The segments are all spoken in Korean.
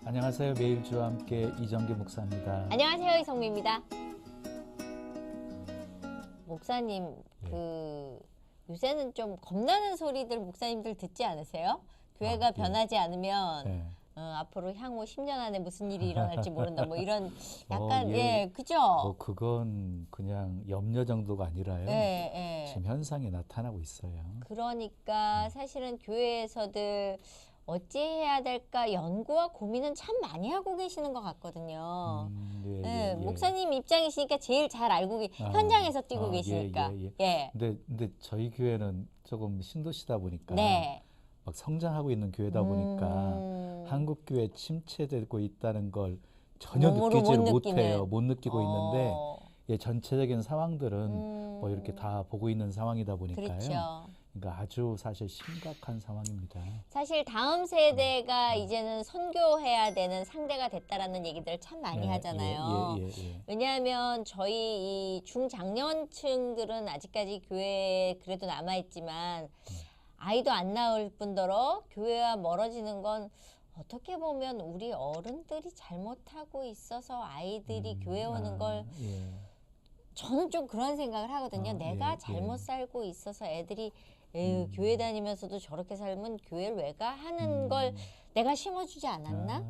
안녕하세요. 매일 주와 함께 이정기 목사입니다. 안녕하세요. 이성미입니다. 목사님, 네. 요새는 좀 겁나는 소리들 목사님들 듣지 않으세요? 교회가 네. 변하지 않으면 네. 앞으로 향후 10년 안에 무슨 일이 일어날지 모른다. 뭐 이런 약간 그죠? 뭐 그건 그냥 염려 정도가 아니라요. 지금 현상이 나타나고 있어요. 그러니까 사실은 교회에서들 어찌해야 될까 연구와 고민은 참 많이 하고 계시는 것 같거든요. 목사님 입장이시니까 제일 잘 알고 현장에서 뛰고 계시니까. 근데 저희 교회는 조금 신도시다 보니까 네. 막 성장하고 있는 교회다 보니까 한국 교회 침체되고 있다는 걸 전혀 느끼질 못해요. 못 느끼고 있는데 전체적인 상황들은 뭐 이렇게 다 보고 있는 상황이다 보니까요. 그렇죠. 그러니까 아주 사실 심각한 상황입니다. 사실 다음 세대가 이제는 선교해야 되는 상대가 됐다라는 얘기들 참 많이 하잖아요. 왜냐하면 저희 이 중장년층들은 아직까지 교회에 그래도 남아있지만 아이도 안 낳을 뿐더러 교회와 멀어지는 건 어떻게 보면 우리 어른들이 잘못하고 있어서 아이들이 교회 오는 걸 저는 좀 그런 생각을 하거든요. 내가 잘못 살고 있어서 애들이 교회 다니면서도 저렇게 살면 교회를 왜 가? 하는 걸 내가 심어주지 않았나?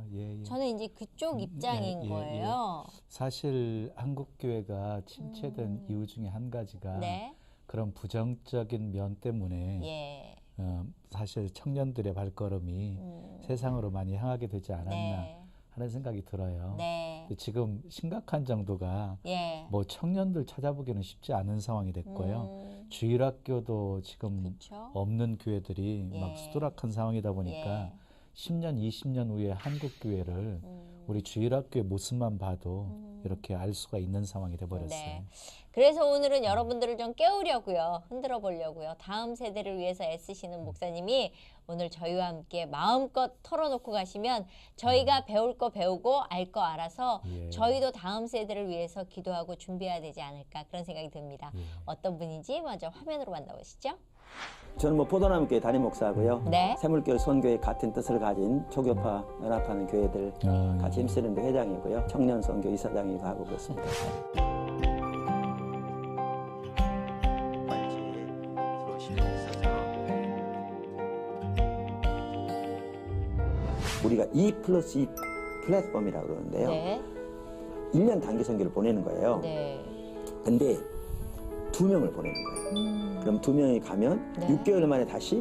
저는 이제 그쪽 입장인 거예요. 사실 한국 교회가 침체된 이유 중에 한 가지가 그런 부정적인 면 때문에 사실 청년들의 발걸음이 세상으로 많이 향하게 되지 않았나 하는 생각이 들어요. 근데 지금 심각한 정도가 뭐 청년들 찾아보기는 쉽지 않은 상황이 됐고요. 주일학교도 지금 없는 교회들이 막 수두락한 상황이다 보니까 10년, 20년 후에 한국 교회를 우리 주일학교의 모습만 봐도 이렇게 알 수가 있는 상황이 돼버렸어요. 그래서 오늘은 여러분들을 좀 깨우려고요. 흔들어 보려고요. 다음 세대를 위해서 애쓰시는 목사님이 오늘 저희와 함께 마음껏 털어놓고 가시면 저희가 배울 거 배우고 알 거 알아서 저희도 다음 세대를 위해서 기도하고 준비해야 되지 않을까 그런 생각이 듭니다. 어떤 분인지 먼저 화면으로 만나보시죠. 저는 뭐 포도나무교회 담임 목사하고요. 새물교회 선교회 같은 뜻을 가진 초교파 연합하는 교회들 같이 힘쓰는 데 회장이고요. 청년 선교 이사장이고 하고 그렇습니다. 우리가 2+2 플랫폼이라고 그러는데요. 1년 단기 선교를 보내는 거예요. 근데 2명을 보내는 거예요. 그럼 2명이 가면 6개월 만에 다시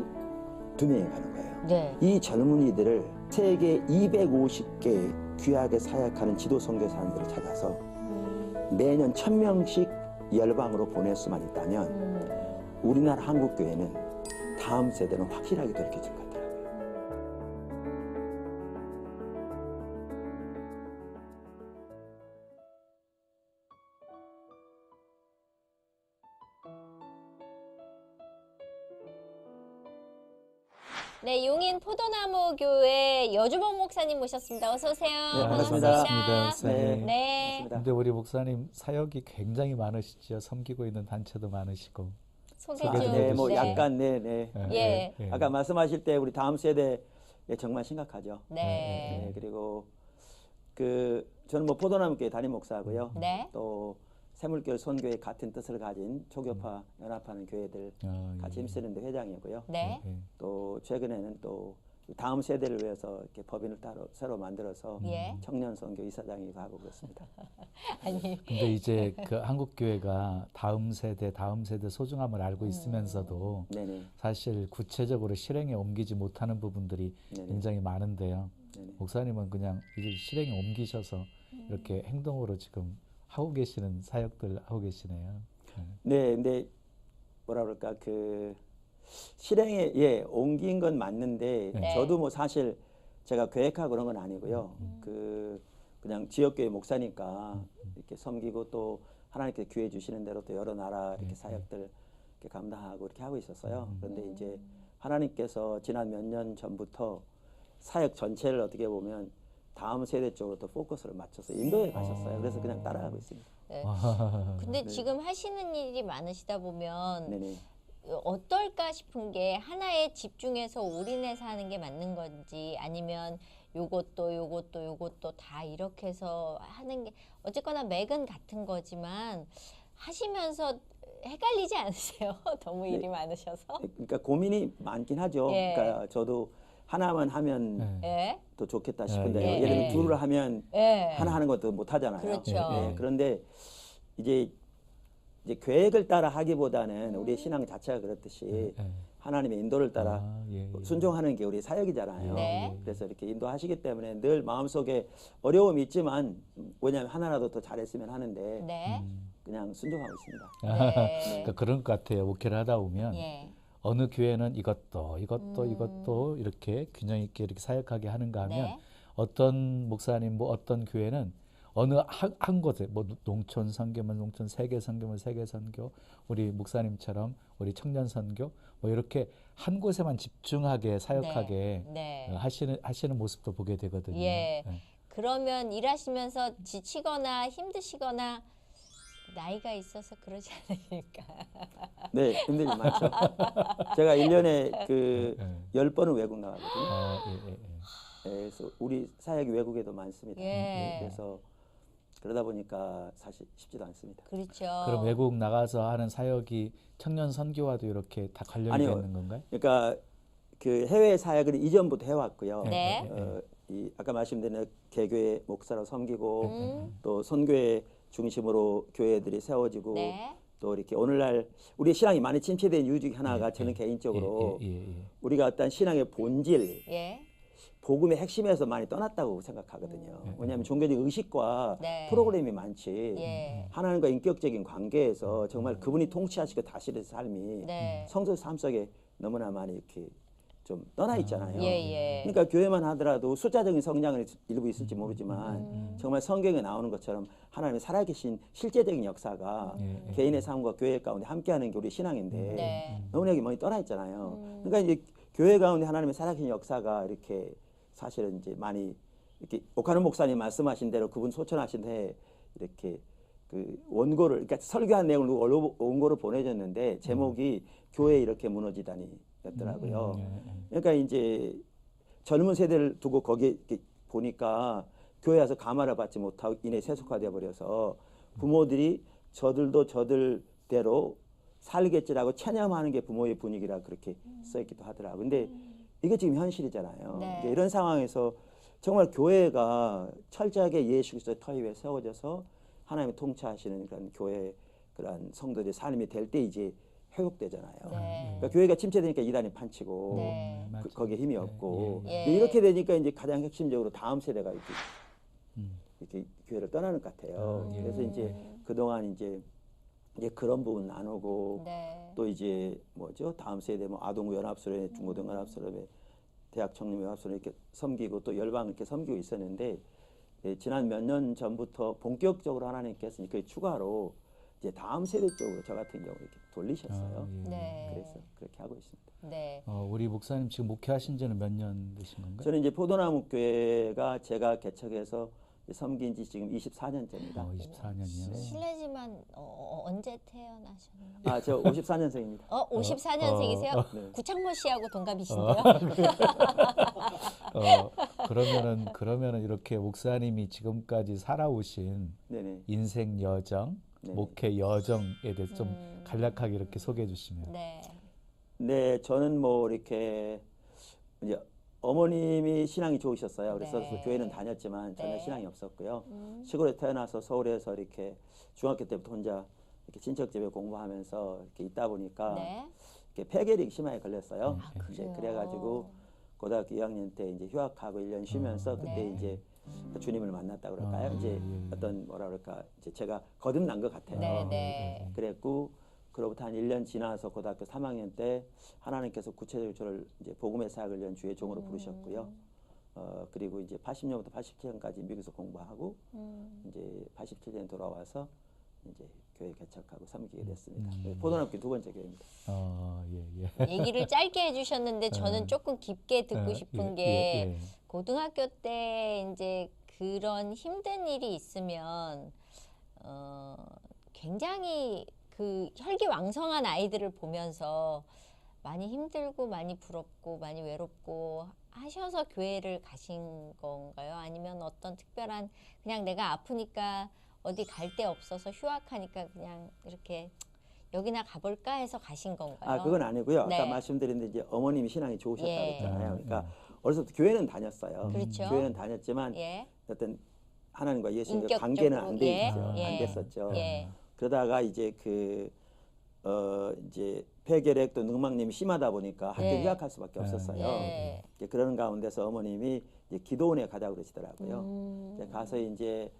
2명이 가는 거예요. 이 젊은이들을 세계 250개 귀하게 사역하는 지도 선교사님들을 찾아서 매년 1000명씩 열방으로 보낼 수만 있다면 우리나라 한국교회는 다음 세대는 확실하게 돌이켜질 것 같아요. 네, 용인 포도나무 교회 여주봉 목사님 모셨습니다. 어서 오세요. 네, 반갑습니다. 반갑습니다. 근데 우리 목사님 사역이 굉장히 많으시죠. 섬기고 있는 단체도 많으시고. 소개 좀. 뭐 약간 아까 말씀하실 때 우리 다음 세대 정말 심각하죠. 그리고 저는 뭐 포도나무 교회 담임 목사하고요. 또 새물교회 선교회 같은 뜻을 가진 초교파 연합하는 교회들 같이 힘쓰는 데 회장이고요. 또 최근에는 또 다음 세대를 위해서 이렇게 법인을 따로 새로 만들어서 청년 선교 이사장이고 하고 그렇습니다. 근데 이제 그 한국 교회가 다음 세대 소중함을 알고 있으면서도 사실 구체적으로 실행에 옮기지 못하는 부분들이 굉장히 많은데요. 목사님은 그냥 이제 실행에 옮기셔서 이렇게 행동으로 지금 하고 계시는 사역들 하고 계시네요. 근데 뭐라 그럴까 실행에 옮긴 건 맞는데 저도 뭐 사실 제가 계획하고 그런 건 아니고요. 그냥 지역교회 목사니까 이렇게 섬기고 또 하나님께서 기회 주시는 대로 또 여러 나라 이렇게 사역들 이렇게 감당하고 이렇게 하고 있었어요. 그런데 이제 하나님께서 지난 몇 년 전부터 사역 전체를 어떻게 보면 다음 세대 쪽으로 또 포커스를 맞춰서 인도에 가셨어요. 그래서 그냥 따라가고 있습니다. 근데 지금 하시는 일이 많으시다 보면 어떨까 싶은 게 하나에 집중해서 올인해서 하는 게 맞는 건지 아니면 요것도 다 이렇게 해서 하는 게 어쨌거나 맥은 같은 거지만 하시면서 헷갈리지 않으세요? 너무 일이 많으셔서? 그러니까 고민이 많긴 하죠. 예. 그러니까 저도 하나만 하면 예. 더 좋겠다 싶은데요. 예. 예를 들면 둘을 하면 예. 하나 하는 것도 못 하잖아요. 그렇죠. 예. 그런데 이제 계획을 따라 하기보다는 우리의 신앙 자체가 그렇듯이 하나님의 인도를 따라 순종하는 게 우리 사역이잖아요. 네. 그래서 이렇게 인도하시기 때문에 늘 마음속에 어려움이 있지만 왜냐하면 하나라도 더 잘했으면 하는데 네. 그냥 순종하고 있습니다. 네. 그러니까 그런 것 같아요. 목회를 하다 보면 예. 어느 교회는 이것도 이렇게 균형 있게 이렇게 사역하게 하는가 하면 네. 어떤 목사님 뭐 어떤 교회는 어느 한 곳에 뭐 농촌 선교면 농촌 세계 선교면 세계 선교 우리 목사님처럼 우리 청년 선교 뭐 이렇게 한 곳에만 집중하게 사역하게 네. 하시는 모습도 보게 되거든요. 예. 그러면 일하시면서 지치거나 힘드시거나 나이가 있어서 그러지 않으실까? 네, 힘들지 많죠. 제가 1년에 그 10번은 외국 나가거든요. 그래서 우리 사역이 외국에도 많습니다. 예. 그래서 그러다 보니까 사실 쉽지도 않습니다. 그렇죠. 그럼 외국 나가서 하는 사역이 청년 선교와도 이렇게 다 관련이 아니요. 되는 건가요? 그러니까 그 해외 사역을 이전부터 해왔고요. 네. 이 아까 말씀드린 개교회 목사로 섬기고 또 선교회 중심으로 교회들이 세워지고 네. 또 이렇게 오늘날 우리 신앙이 많이 침체된 이유 중에 하나가 저는 개인적으로 우리가 어떤 신앙의 본질, 예. 복음의 핵심에서 많이 떠났다고 생각하거든요. 왜냐하면 종교적 의식과 네. 프로그램이 많지 예. 하나님과 인격적인 관계에서 정말 그분이 통치하시고 다스리는 삶이 네. 성도 삶 속에 너무나 많이 이렇게 좀 떠나 있잖아요. 예. 그러니까 교회만 하더라도 숫자적인 성장은 일부 있을지 모르지만 정말 성경에 나오는 것처럼 하나님의 살아계신 실제적인 역사가 개인의 삶과 교회 가운데 함께하는 게 우리 신앙인데 네. 너무나 많이 떠나 있잖아요. 그러니까 이제 교회 가운데 하나님의 살아계신 역사가 이렇게 사실은 이제 많이 이렇게 옥하는 목사님 말씀하신 대로 그분 소천하신 해 이렇게 그 원고를 그러니까 설교한 내용을 원고를 보내줬는데 제목이 교회 이렇게 무너지다니 였더라고요. 그러니까 이제 젊은 세대를 두고 거기에 이렇게 보니까 교회 와서 감화를 받지 못하고 이내 세속화되어 버려서 부모들이 저들도 저들대로 살겠지라고 체념하는 게 부모의 분위기라 그렇게 써있기도 하더라고요. 근데 이게 지금 현실이잖아요. 네. 이런 상황에서 정말 교회가 철저하게 예수 그리스도의 터 위에 세워져서 하나님의 통치하시는 그런 교회 그런 성도들의 삶이 될 때 이제 회복되잖아요. 네. 그러니까 교회가 침체되니까 이단이 판치고 네. 거기에 힘이 없고 예. 이렇게 되니까 이제 가장 핵심적으로 다음 세대가 이렇게 교회를 떠나는 것 같아요. 그래서 이제 그동안 이제 그런 부분 나누고 네. 또 이제 뭐죠 다음 세대 뭐 아동부 연합소회, 중고등 연합소회, 대학 청년 연합소회 이렇게 섬기고 또 열방 이렇게 섬기고 있었는데 지난 몇 년 전부터 본격적으로 하나님께서 그 추가로 이제 다음 세대 쪽으로 저 같은 경우 이렇게 돌리셨어요. 네. 그래서 그렇게 하고 있습니다. 네. 우리 목사님 지금 목회하신 지는 몇 년 되신 건가요? 저는 이제 포도나무 교회가 제가 개척해서 섬긴 지 지금 24년째입니다. 24년이요. 실례지만 언제 태어나셨나요? 아, 저 54년생입니다. 54년생이세요? 네. 구창모 씨하고 동갑이신데요? 그러면은 이렇게 목사님이 지금까지 살아오신 네네. 인생 여정, 네네. 목회 여정에 대해서 좀 간략하게 이렇게 소개해 주시면. 네. 네, 저는 뭐 이렇게 이제 어머님이 신앙이 좋으셨어요. 그래서 네. 교회는 다녔지만 전혀 네. 신앙이 없었고요. 시골에 태어나서 서울에서 이렇게 중학교 때부터 혼자 이렇게 친척 집에 공부하면서 이렇게 있다 보니까 네. 이렇게 폐결이 심하게 걸렸어요. 이제 그래요? 그래가지고 고등학교 2학년 때 이제 휴학하고 1년 쉬면서 그때 네. 이제 주님을 만났다 그럴까요? 이제 어떤 뭐라 그럴까 이제 제가 거듭난 것 같아요. 네. 그랬고 그로부터 한 1년 지나서 고등학교 3학년 때 하나님께서 구체적으로 저를 이제 복음의 사역을 위한 주의 종으로 부르셨고요. 그리고 이제 80년부터 87년까지 미국에서 공부하고 이제 87년에 돌아와서 이제 교회 개척하고 섬기게 됐습니다. 포도나무 두 번째 교회입니다. 얘기를 짧게 해주셨는데 저는 조금 깊게 듣고 싶은 게 고등학교 때 이제 그런 힘든 일이 있으면 굉장히 그 혈기왕성한 아이들을 보면서 많이 힘들고 많이 부럽고 많이 외롭고 하셔서 교회를 가신 건가요? 아니면 어떤 특별한 그냥 내가 아프니까 어디 갈 데 없어서 휴학하니까 그냥 이렇게 여기나 가볼까 해서 가신 건가요? 아, 그건 아니고요. 네. 아까 말씀드린 데 이제 어머님이 신앙이 좋으셨다고 예. 했잖아요. 그러니까 어렸을 때 교회는 다녔어요. 그렇죠. 교회는 다녔지만 예. 어떤 하나님과 예수님과 인격적으로, 관계는 안 돼 예. 있죠. 예. 안 됐었죠. 예. 그러다가 이제 이제 폐결핵도 능막님이 심하다 보니까 학교 예. 휴학할 수밖에 없었어요. 예. 이제 그런 가운데서 어머님이 이제 기도원에 가자고 그러시더라고요. 이제 가서 이제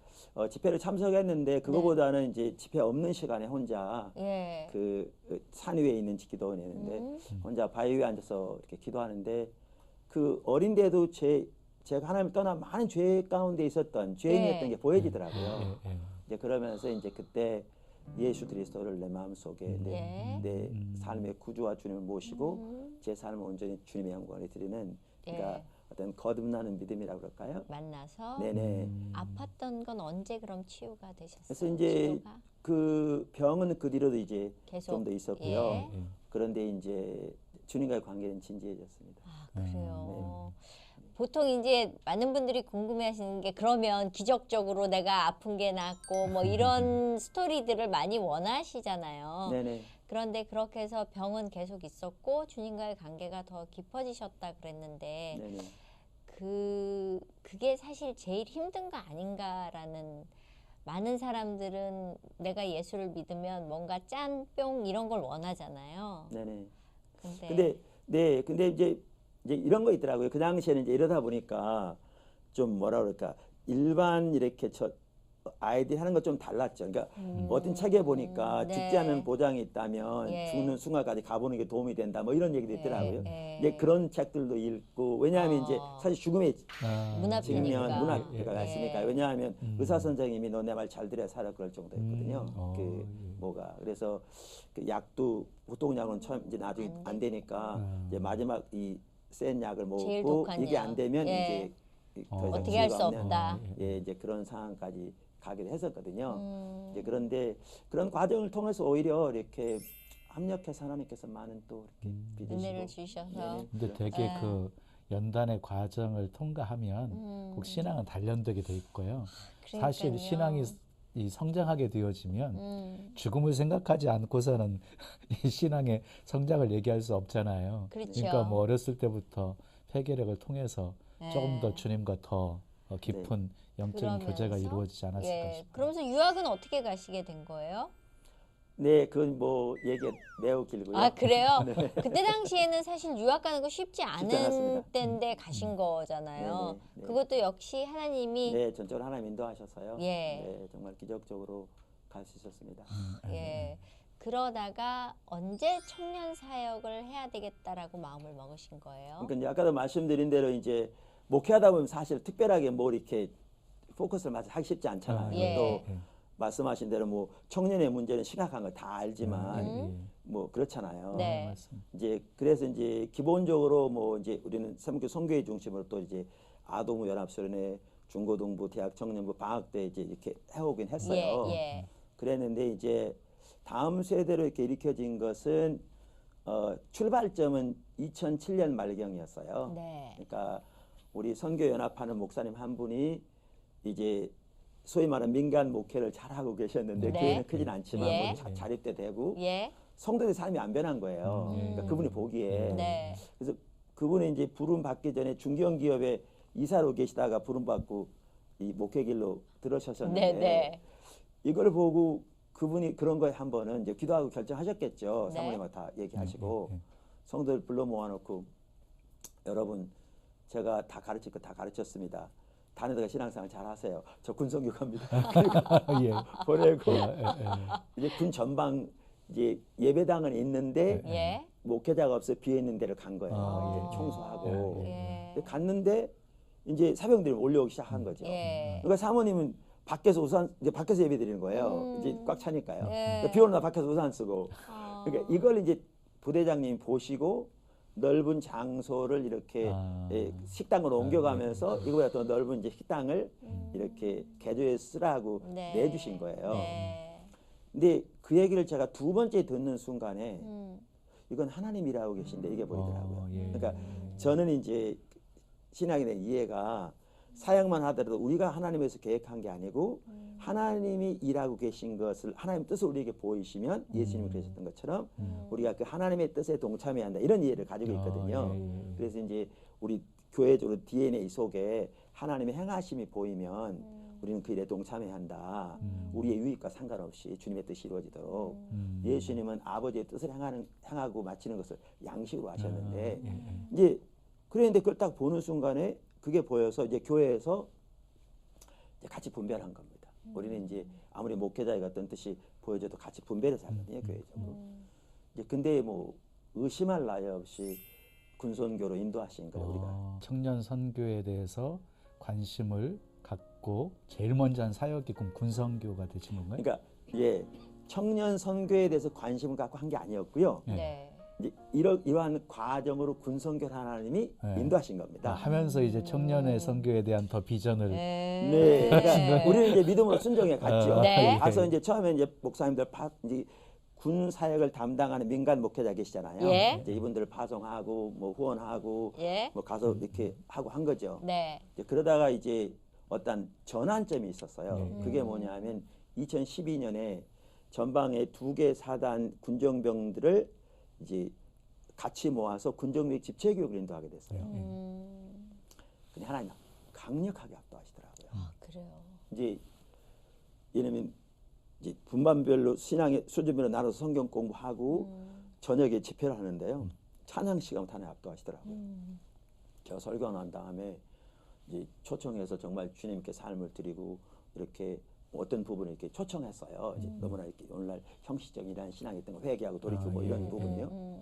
집회를 참석했는데 그거보다는 이제 집회 없는 시간에 혼자 예. 그 산 위에 있는 기도원에 있는데 혼자 바위 위에 앉아서 이렇게 기도하는데 그 어린데도 제가 하나님 떠나 많은 죄 가운데 있었던 죄인이었던 게 보여지더라고요. 이제 그러면서 이제 그때 예수 그리스도를 내 마음속에 내 삶의 구주와 주님을 모시고 제 삶을 온전히 주님의 영광에 드리는 그러니까 어떤 거듭나는 믿음이라고 그럴까요? 만나서 네네. 아팠던 건 언제 그럼 치유가 되셨어요? 그래서 이제 치료가? 그 병은 그 뒤로도 이제 계속. 좀 더 있었고요. 예. 그런데 이제 주님과의 관계는 진지해졌습니다. 아, 그래요. 보통 이제 많은 분들이 궁금해하시는 게 그러면 기적적으로 내가 아픈 게 낫고 뭐 이런 스토리들을 많이 원하시잖아요. 네네. 그런데 그렇게 해서 병은 계속 있었고 주님과의 관계가 더 깊어지셨다 그랬는데 네네. 그게 사실 제일 힘든 거 아닌가라는 많은 사람들은 내가 예수를 믿으면 뭔가 짠, 뿅 이런 걸 원하잖아요. 네네. 근데 근데 이제 이런 거 있더라고요. 그 당시에는 이제 이러다 보니까 좀 뭐라 그럴까 일반 이렇게 아이들이 하는 것 좀 달랐죠. 그러니까 어떤 책에 보니까 네. 죽지 않는 보장이 있다면 예. 죽는 순간까지 가보는 게 도움이 된다. 뭐 이런 얘기도 있더라고요. 예. 이제 그런 책들도 읽고 왜냐하면 이제 사실 죽음의 문 앞이니까. 직면 문화가 있으니까 왜냐하면 의사 선생님이 너 내 말 잘 들어야 살아 그럴 정도였거든요. 그래서 그 약도 보통 약은 처음 이제 나중에 안 되니까 이제 마지막 이 센 약을 제일 먹고 독한 이게 약. 안 되면 예. 이제 더 이상 어떻게 할 수 치유가 없는 없다. 이제 그런 상황까지 가기도 했었거든요. 이제 그런데 그런 과정을 통해서 오히려 이렇게 합력해서 하나님께서 많은 또 이렇게 은혜를 빚으시고 주셔서. 근데 되게 그 연단의 과정을 통과하면 꼭 신앙은 단련되게 돼 있고요. 사실 그러니까요. 신앙이 이 성장하게 되어지면 죽음을 생각하지 않고서는 이 신앙의 성장을 얘기할 수 없잖아요. 그렇죠. 그러니까 뭐 어렸을 때부터 폐결핵을 통해서 네. 조금 더 주님과 더 깊은 영적인 교제가 그러면서? 이루어지지 않았을까 싶어요. 그러면서 유학은 어떻게 가시게 된 거예요? 네, 그건 뭐 얘기가 매우 길고요. 아, 그래요? 그때 당시에는 사실 유학 가는 거 쉽지 않은 않았습니다. 때인데 가신 거잖아요. 네. 그것도 역시 하나님이 네, 전적으로 하나님 인도하셔서요. 예. 네, 정말 기적적으로 갈 수 있었습니다. 예. 그러다가 언제 청년 사역을 해야 되겠다라고 마음을 먹으신 거예요? 그러니까 이제 아까도 말씀드린 대로 이제 목회하다 보면 사실 특별하게 뭐 이렇게 포커스를 하기 쉽지 않잖아요. 예. 또 말씀하신 대로 뭐 청년의 문제는 심각한 거 다 알지만 뭐 그렇잖아요. 네. 맞습니다. 이제 그래서 이제 기본적으로 뭐 이제 우리는 삼교 선교회 중심으로 또 이제 아동부 연합소련회 중고등부 대학 청년부 방학 때 이제 이렇게 해오긴 했어요. 예. 그랬는데 이제 다음 세대로 이렇게 일으켜진 것은 출발점은 2007년 말경이었어요. 네. 그러니까 우리 선교 연합하는 목사님 한 분이 이제 소위 말하는 민간 목회를 잘하고 계셨는데 네. 교회는 크진 않지만 예. 뭐 자립돼 되고 예. 성도의 삶이 안 변한 거예요. 그러니까 그분이 보기에. 네. 그래서 그분이 이제 부름 받기 전에 중견기업에 이사로 계시다가 부름 받고 이 목회길로 들어서셨는데 네. 이걸 보고 그분이 그런 거에 한 번은 이제 기도하고 결정하셨겠죠. 네. 사모님하고 다 얘기하시고 성도들 불러 모아놓고 여러분 제가 다 가르칠 거 다 가르쳤습니다. 다니다가 신앙생활 잘 하세요. 저 군성교 갑니다. 그러니까 보내고 이제 군 전방 이제 예배당은 있는데 예. 목회자가 없어 비어 있는 데를 간 거예요. 이제 청소하고 예. 근데 갔는데 이제 사병들이 몰려오기 시작한 거죠. 예. 그러니까 사모님은 밖에서 우산 이제 밖에서 예배 드리는 거예요. 이제 꽉 차니까요. 예. 그러니까 비 오는 날 밖에서 우산 쓰고. 그러니까 이걸 이제 부대장님이 보시고 넓은 장소를 이렇게 식당으로 옮겨가면서 이거보다 더 넓은 이제 식당을 이렇게 개조해 쓰라고 네. 내주신 거예요. 네. 근데 그 얘기를 제가 두 번째 듣는 순간에 이건 하나님이 일하고 계신데 이게 보이더라고요. 그러니까 저는 이제 신학에 대한 이해가 사역만 하더라도 우리가 하나님에서 계획한 게 아니고 하나님이 일하고 계신 것을 하나님 뜻을 우리에게 보이시면 예수님이 그러셨던 것처럼 우리가 그 하나님의 뜻에 동참해야 한다 이런 이해를 가지고 있거든요. 그래서 이제 우리 교회적으로 DNA 속에 하나님의 행하심이 보이면 우리는 그 일에 동참해야 한다. 우리의 유익과 상관없이 주님의 뜻이 이루어지도록 예수님은 아버지의 뜻을 행하고 마치는 것을 양식으로 하셨는데 이제 그랬는데 그걸 딱 보는 순간에 그게 보여서 이제 교회에서 이제 같이 분별한 겁니다. 우리는 이제 아무리 목회자의 어떤 뜻이 보여줘도 같이 분별해서 하거든요, 교회적으로. 이제 근데 뭐 의심할 나위 없이 군선교로 인도하신 거예요, 우리가. 청년 선교에 대해서 관심을 갖고 제일 먼저 한 사역이 그럼 군선교가 되신 건가요? 그러니까 예, 청년 선교에 대해서 관심을 갖고 한 게 아니었고요. 네. 이제 이러한 과정으로 군선교를 하나님이 인도하신 겁니다. 하면서 이제 청년의 선교에 대한 더 비전을 네, 그러니까 우리는 이제 믿음으로 순종해 갔죠. 네. 가서 이제 처음에 이제 목사님들 이제 군 사역을 담당하는 민간 목회자 계시잖아요. 예. 이제 이분들을 파송하고 뭐 후원하고 예. 뭐 가서 이렇게 하고 한 거죠. 네. 이제 그러다가 이제 어떤 전환점이 있었어요. 그게 뭐냐면 2012년에 전방에 2개 사단 군정병들을 이제 같이 모아서 군정병 집체교육을 인도하게 됐어요. 근데 하나님 강력하게 압도하시더라고요. 아, 그래요. 이제 왜냐면 이제 분반별로 신앙의 수준별로 나눠서 성경 공부하고 저녁에 집회를 하는데요. 찬양 시간 하나님 압도하시더라고요. 제가 설교 난 다음에 이제 초청해서 정말 주님께 삶을 드리고 이렇게 어떤 부분을 이렇게 초청했어요. 이제 너무나 이렇게 오늘날 형식적인 신앙이 있던 거 회개하고 돌이키고 이런 부분이요.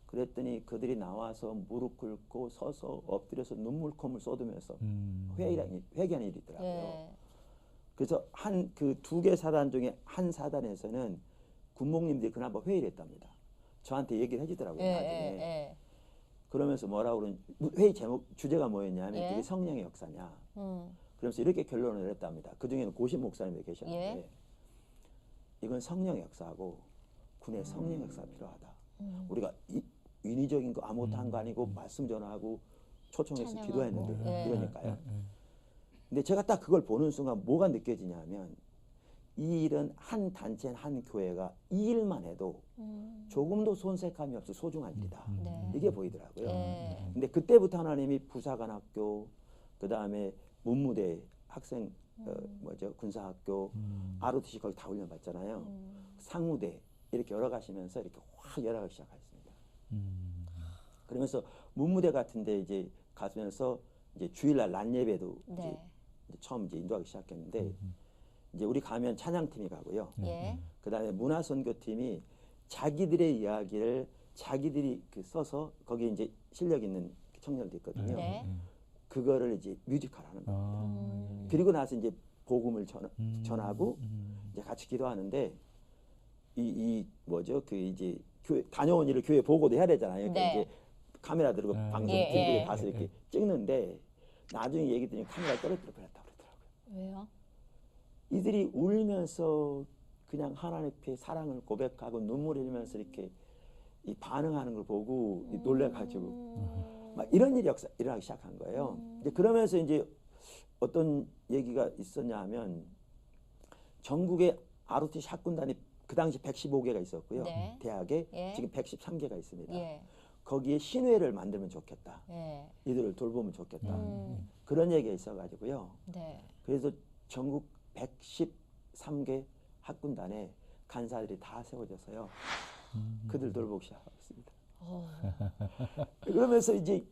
그랬더니 그들이 나와서 무릎 꿇고 서서 엎드려서 눈물콧물 쏟으면서 회개하는 일이 있더라고요. 예. 그래서 그 2개 사단 중에 한 사단에서는 군목님들이 그나마 회의를 했답니다. 저한테 얘기를 해주더라고요. 나중에. 그러면서 뭐라고 그러는 회의 제목 주제가 뭐였냐면 그게 성령의 역사냐. 그러면서 이렇게 결론을 내렸답니다. 그 중에는 고신 목사님이 계셨는데 이건 성령의 역사하고 군의 성령의 역사가 필요하다. 우리가 인위적인 거 아무것도 한 거 아니고 말씀 전하고 초청해서 기도했는데 이러니까요. 근데 제가 딱 그걸 보는 순간 뭐가 느껴지냐면 이 일은 한 단체 한 교회가 이 일만 해도 조금도 손색함이 없이 소중한 일이다. 이게 보이더라고요. 근데 그때부터 하나님이 부사관학교 그다음에 문무대 학생 군사학교 ROTC 거기 다 훈련받잖아요. 상무대 이렇게 열어가시면서 이렇게 확 열어가기 시작했습니다. 그러면서 문무대 같은데 이제 가면서 이제 주일날 낮 예배도 이제 처음 이제 인도하기 시작했는데 이제 우리 가면 찬양팀이 가고요. 그다음에 문화선교팀이 자기들의 이야기를 자기들이 써서 거기에 이제 실력 있는 청년들 있거든요. 그거를 이제 뮤지컬하는 겁니다. 그리고 나서 이제 복음을 전하고 이제 같이 기도하는데 이 뭐죠? 그 이제 교회 다녀온 일을 교회 보고도 해야 되잖아요. 그러니까 이제 카메라 들고 방송 팀들이 가서 이렇게 찍는데 나중에 얘기 들으니 카메라 떨어뜨려 버렸다고 그러더라고요. 왜요? 이들이 울면서 그냥 하나님 앞에 사랑을 고백하고 눈물 흘리면서 이렇게 이 반응하는 걸 보고 놀래가지고 막 이런 일이 일어나기 시작한 거예요. 이제 그러면서 이제 어떤 얘기가 있었냐 하면 전국에 ROTC 학군단이 그 당시 115개가 있었고요. 대학에 지금 113개가 있습니다. 거기에 신회를 만들면 좋겠다. 이들을 돌보면 좋겠다. 그런 얘기가 있어가지고요. 그래서 전국 113개 학군단에 간사들이 다 세워져서요. 그들 돌보기 시작했습니다. 그러면서 이제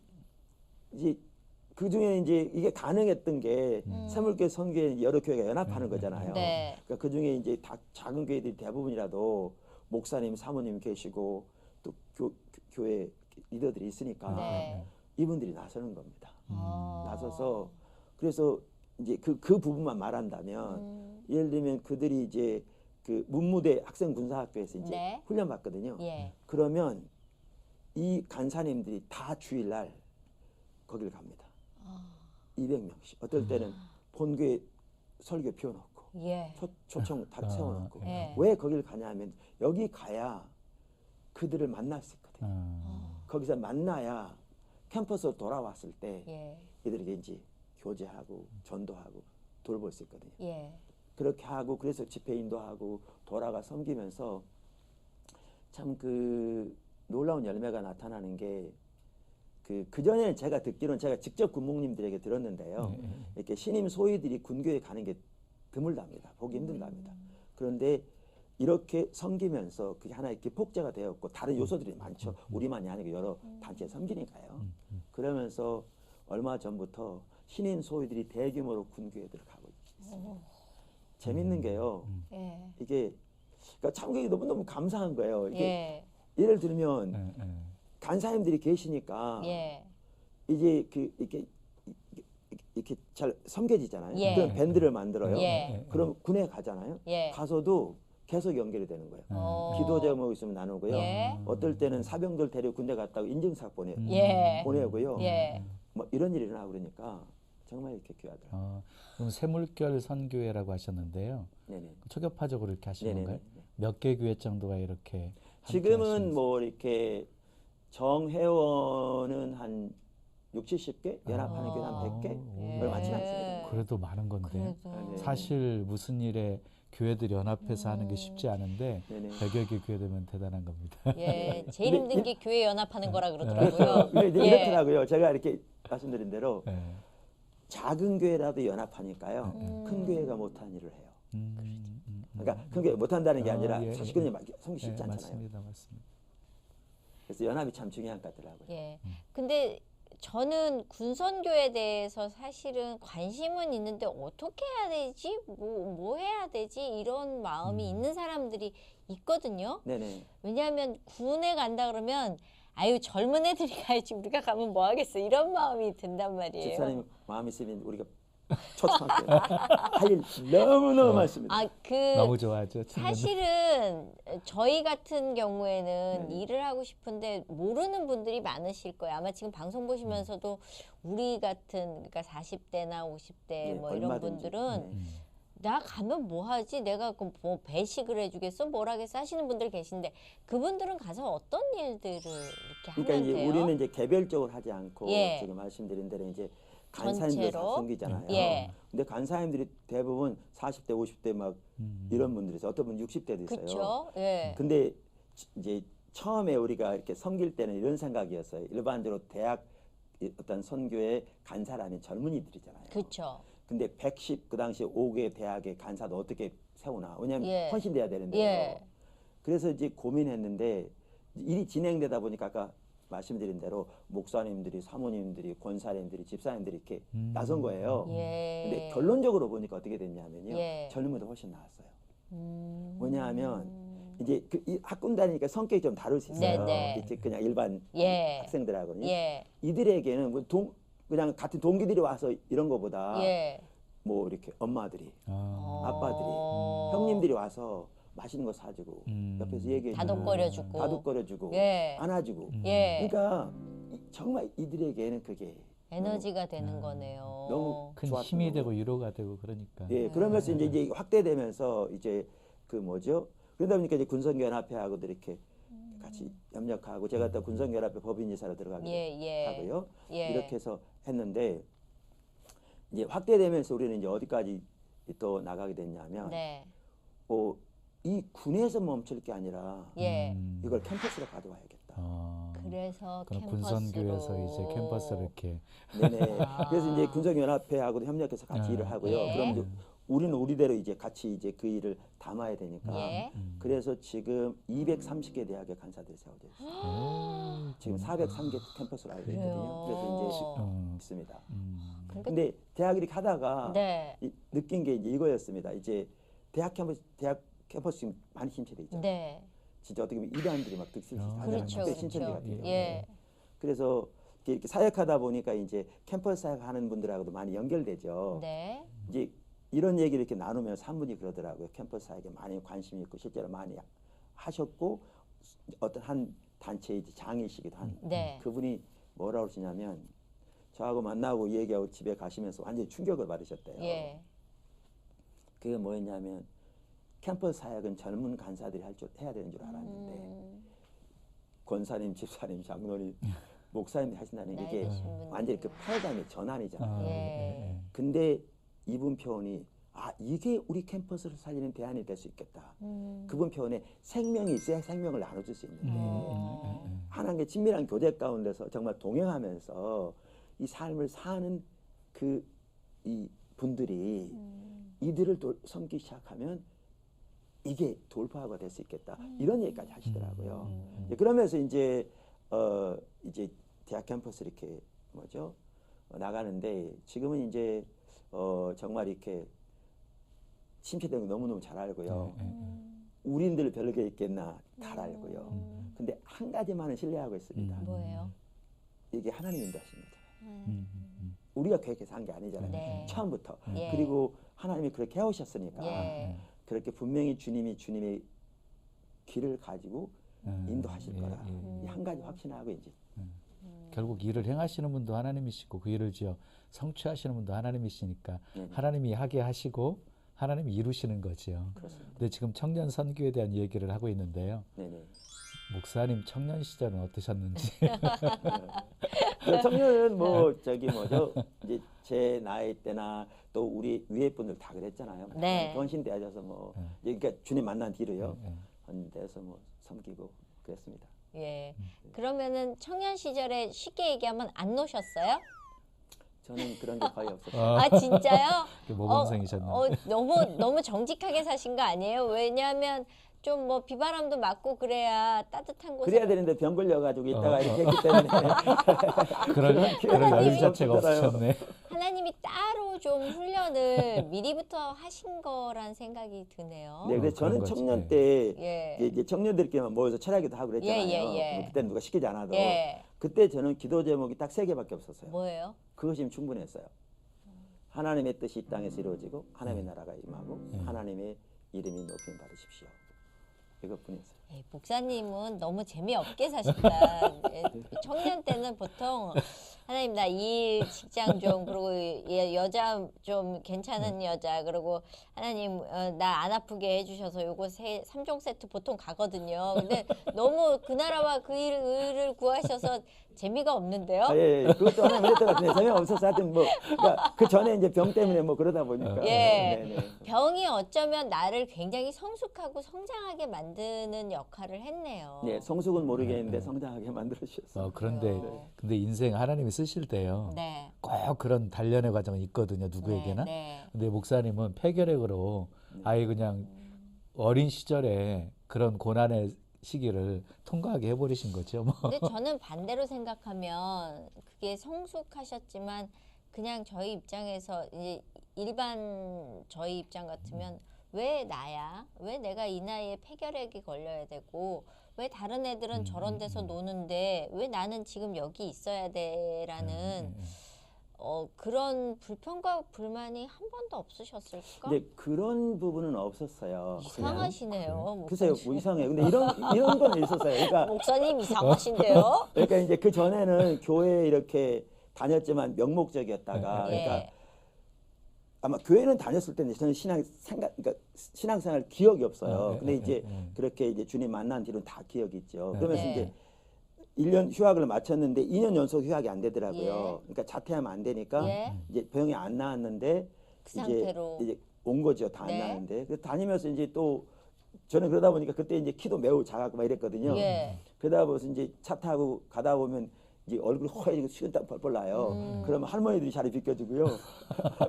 그 중에 이제 이게 가능했던 게 새물교회 선교회 여러 교회가 연합하는 거잖아요. 그러니까 그 중에 이제 다 작은 교회들이 대부분이라도 목사님, 사모님 계시고 또 교회 리더들이 있으니까 이분들이 나서는 겁니다. 나서서 그래서 이제 그 부분만 말한다면 예를 들면 그들이 이제 그 문무대 학생 군사학교에서 이제 훈련 받거든요. 그러면 이 간사님들이 다 주일날 거기를 갑니다. 200명씩. 어떨 때는 본교에 설교 피워놓고 예. 초청 다 세워놓고. 예. 왜 거기를 가냐면 여기 가야 그들을 만날 수 있거든요. 거기서 만나야 캠퍼스로 돌아왔을 때 예. 이들에게 이제 교제하고 전도하고 돌볼 수 있거든요. 예. 그렇게 하고 그래서 집회 인도하고 돌아가 섬기면서 참 그 놀라운 열매가 나타나는 게 그 전에 제가 듣기로는 제가 직접 군목님들에게 들었는데요. 이렇게 신임 소위들이 군교에 가는 게 드물답니다. 보기 힘들답니다. 그런데 이렇게 섬기면서 그게 하나의 기폭제가 되었고 다른 요소들이 많죠. 우리만이 아니고 여러 단체 섬기니까요. 그러면서 얼마 전부터 신임 소위들이 대규모로 군교에 들어가고 있습니다. 재밌는 게요. 이게 그러니까 참 그게 너무너무 감사한 거예요. 이게 예를 들면 간사님들이 계시니까 이제 그 이렇게 잘 섬겨지잖아요. 그럼 밴드를 만들어요. 그럼 군에 가잖아요. 가서도 계속 연결이 되는 거예요. 기도 제목 있으면 나누고요. 어떨 때는 사병들 데리고 군대 갔다고 인증샷 보내고요. 뭐 이런 일이 일어나고 그러니까 정말 이렇게 귀하더라고요. 그럼 새물결 선교회라고 하셨는데요. 네네. 초교파적으로 이렇게 하시는 네네네. 건가요? 몇 개 교회 정도가 이렇게 지금은 뭐 이렇게 정회원은 한 60, 70개, 연합하는 교회 한 100개, 얼마 많지 않습니다. 그래도 많은 건데 네. 사실 무슨 일에 교회들이 연합해서 하는 게 쉽지 않은데 100여 개 교회 되면 대단한 겁니다. 예, 제일 힘든 게 교회 연합하는 거라 그러더라고요. 그렇죠. 이렇더라고요. 제가 이렇게 말씀드린 대로 작은 교회라도 연합하니까요. 큰 교회가 못한 일을 해요. 그러니까 큰 교회 못한다는 게 아니라 사실 그냥 섬기 쉽지 않잖아요. 맞습니다. 그래서 연합이 참 중요한 것 같더라고요. 예. 근데 저는 군선교에 대해서 사실은 관심은 있는데 어떻게 해야 되지? 뭐 해야 되지? 이런 마음이 있는 사람들이 있거든요. 네네. 왜냐하면 군에 간다 그러면 아유 젊은 애들이 가야지 우리가 가면 뭐 하겠어 이런 마음이 든단 말이에요. 집사님 마음 있으면 우리가 초청할게요. 할 일 너무너무 많습니다. 너무 좋아하죠. 사실은 저희 같은 경우에는 일을 하고 싶은데 모르는 분들이 많으실 거예요. 아마 지금 방송 보시면서도 우리 같은 그러니까 40대나 50대 뭐 이런 얼마든지. 분들은 나 가면 뭐 하지? 내가 뭐 배식을 해주겠어? 뭘 하겠어? 하시는 분들 계신데 그분들은 가서 어떤 일들을 이렇게 그러니까 하면 이제 돼요? 우리는 이제 개별적으로 하지 않고 지금 말씀드린 대로 이제 간사님들 다 섬기잖아요. 근데 간사님들이 대부분 40대, 50대 막 이런 분들이 있어요. 어떤 분 60대도 있어요. 그렇죠. 근데 이제 처음에 우리가 이렇게 섬길 때는 이런 생각이었어요. 일반적으로 대학 어떤 선교의 간사라는 젊은이들이잖아요. 그렇죠. 근데 110 그 당시 5개 대학의 간사도 어떻게 세우나? 왜냐하면 헌신돼야 되는데요. 그래서 이제 고민했는데 일이 진행되다 보니까 아까 말씀드린 대로 목사님들이, 사모님들이, 권사님들이, 집사님들이 이렇게 나선 거예요. 근데 결론적으로 보니까 어떻게 됐냐면요. 젊은이도 훨씬 나았어요. 뭐냐하면 이제 이 학군 다니니까 성격이 좀 다를 수 있어요. 이제 그냥 일반 학생들하고는 이들에게는 뭐 그냥 같은 동기들이 와서 이런 거보다 뭐 이렇게 엄마들이, 아빠들이, 형님들이 와서 맛있는 거 사주고 옆에서 얘기해주고 다독거려주고 안아주고 그러니까 정말 이들에게는 그게 에너지가 되는 거네요. 너무 큰 힘이 되고 위로가 되고 그러니까. 그러면서 이제 확대되면서 이제 그 뭐죠? 그러다 보니까 이제 군선교연합회하고도 이렇게 같이 협력하고 제가 또 군선교연합회 법인이사로 들어가기도 하고요. 이렇게 해서 했는데 이제 확대되면서 우리는 이제 어디까지 또 나가게 됐냐면 이 군에서 멈출 게 아니라 이걸 캠퍼스로 가져와야겠다. 그래서 군선교에서 이제 캠퍼스를 이렇게. 그래서 이제 군선연합회하고도 협력해서 같이 일을 하고요. 그럼 우리는 우리대로 이제 같이 이제 그 일을 담아야 되니까. 그래서 지금 230개 대학의 간사들이 세워져 있어요. 지금 403개 캠퍼스로 알고 있거든요. 그래서 이제 있습니다. 근데 대학 이렇게 하다가 느낀 게 이제 이거였습니다. 이제 대학 캠퍼스 지금 많이 신체돼 있잖아요. 진짜 어떻게 보면 이단들이 막 득실실 하잖아요. 신체들 같은 경우. 그래서 이렇게 사역하다 보니까 이제 캠퍼스 사역하는 분들하고도 많이 연결되죠. 이제 이런 얘기를 이렇게 나누면서 한 분이 그러더라고요. 캠퍼스 사역에 많이 관심이 있고 실제로 많이 하셨고 어떤 한 단체의 장이시기도 한 그분이 뭐라고 그러시냐면 저하고 만나고 얘기하고 집에 가시면서 완전히 충격을 받으셨대요. 그게 뭐였냐면 캠퍼스 사역은 젊은 간사들이 해야 되는 줄 알았는데 권사님, 집사님, 장로님, 목사님이 하신다는 게 완전히 그 패러다임의 전환이잖아요. 근데 이분 표현이 이게 우리 캠퍼스를 살리는 대안이 될 수 있겠다. 그분 표현에 생명이 있어야 생명을 나눠줄 수 있는데 하나님의 친밀한 교제 가운데서 정말 동행하면서 이 삶을 사는 이 분들이 이들을 섬기기 시작하면 이게 돌파가 될 수 있겠다. 이런 얘기까지 하시더라고요. 그러면서 이제 대학 캠퍼스 이렇게 나가는데 지금은 이제 정말 이렇게 심취된 거 너무너무 잘 알고요. 우리들 별게 있겠나 잘 알고요. 근데 한 가지만은 신뢰하고 있습니다. 뭐예요? 이게 하나님 인도하신 거잖아요. 우리가 계획해서 한 게 아니잖아요. 네. 처음부터. 그리고 하나님이 그렇게 해오셨으니까 그렇게 분명히 주님의 길을 가지고 인도하실 거라. 이 한 가지 확신하고 이제 결국 일을 행하시는 분도 하나님이시고 그 일을 성취하시는 분도 하나님이시니까 하나님이 하게 하시고 하나님이 이루시는 거죠. 근데 지금 청년 선교에 대한 얘기를 하고 있는데요. 목사님 청년 시절은 어떠셨는지. 청년은 이제 제 나이 때나 또 우리 위에 분들 다 그랬잖아요. 헌신되어져서 그러니까 주님 만난 뒤로요. 헌신돼서 섬기고 그랬습니다. 예. 그러면은 청년 시절에 쉽게 얘기하면 안 노셨어요? 저는 그런 게 거의 없었어요. 진짜요? 모범생이셨네. 너무 정직하게 사신 거 아니에요? 왜냐하면 좀 비바람도 맞고 그래야 따뜻한 곳에 그래야 되는데 병 걸려가지고 있다가 이렇게 했기 때문에 그런 여유 자체가 없으셨네. 하나님이 따로 좀 훈련을 미리부터 하신 거란 생각이 드네요. 네, 그래서 저는 청년 때 이제 청년들끼리만 모여서 철야기도 하고 그랬잖아요. 그때는 누가 시키지 않아도. 그때 저는 기도 제목이 딱 3개밖에 없었어요. 뭐예요? 그것이면 충분했어요. 하나님의 뜻이 이 땅에서 이루어지고 하나님의 나라가 임하고 하나님의 이름이 높임 받으십시오. 이것뿐이었어요. 목사님은 너무 재미없게 사신다. 청년 때는 보통 하나님 나 일 직장 좀 그리고 여자 좀 괜찮은 여자 그리고 하나님 나 안 아프게 해주셔서 요거 3종 세트 보통 가거든요. 근데 너무 그 나라와 그 일을 구하셔서 재미가 없는데요. 그것도 하나님 그랬던 것 같은데 재미가 없어서 하여튼 그러니까 그 전에 이제 병 때문에 그러다 보니까. 병이 어쩌면 나를 굉장히 성숙하고 성장하게 만드는 역할을 했네요. 네, 성숙은 모르겠는데 성장하게 만들어 주셨어요. 근데 인생 하나님이 쓰실 때요. 꼭 그런 단련의 과정이 있거든요. 누구에게나. 근데 목사님은 폐결핵으로 아예 그냥 어린 시절에 그런 고난의 시기를 통과하게 해버리신 거죠. 근데 저는 반대로 생각하면 그게 성숙하셨지만 그냥 저희 입장에서 이제 일반 저희 입장 같으면 왜 나야? 왜 내가 이 나이에 폐결핵이 걸려야 되고 왜 다른 애들은 저런 데서 노는데 왜 나는 지금 여기 있어야 돼라는 그런 불평과 불만이 한 번도 없으셨을까? 네, 그런 부분은 없었어요. 이상하시네요. 글쎄요, 이상해요. 근데 이런 건 있었어요. 그러니까 목사님 이상하신데요? 그러니까 이제 그 전에는 교회에 이렇게 다녔지만 명목적이었다가 그러니까 아마 교회는 다녔을 때는 저는 신앙생활 기억이 없어요. 근데 이제 그렇게 이제 주님 만난 뒤로는 다 기억이 있죠. 그러면서 이제 1년 휴학을 마쳤는데 2년 연속 휴학이 안 되더라고요. 그러니까 자퇴하면 안 되니까 이제 병이 안 나았는데 그 상태로 이제 온 거죠. 다 안 나는데. 그래서 다니면서 이제 또 저는 그러다 보니까 그때 이제 키도 매우 작았고 막 이랬거든요. 그러다 보면서 이제 차 타고 가다 보면 이제 얼굴이 허해지고 식은땀 펄펄 나요. 그러면 할머니들이 자리 비켜주고요.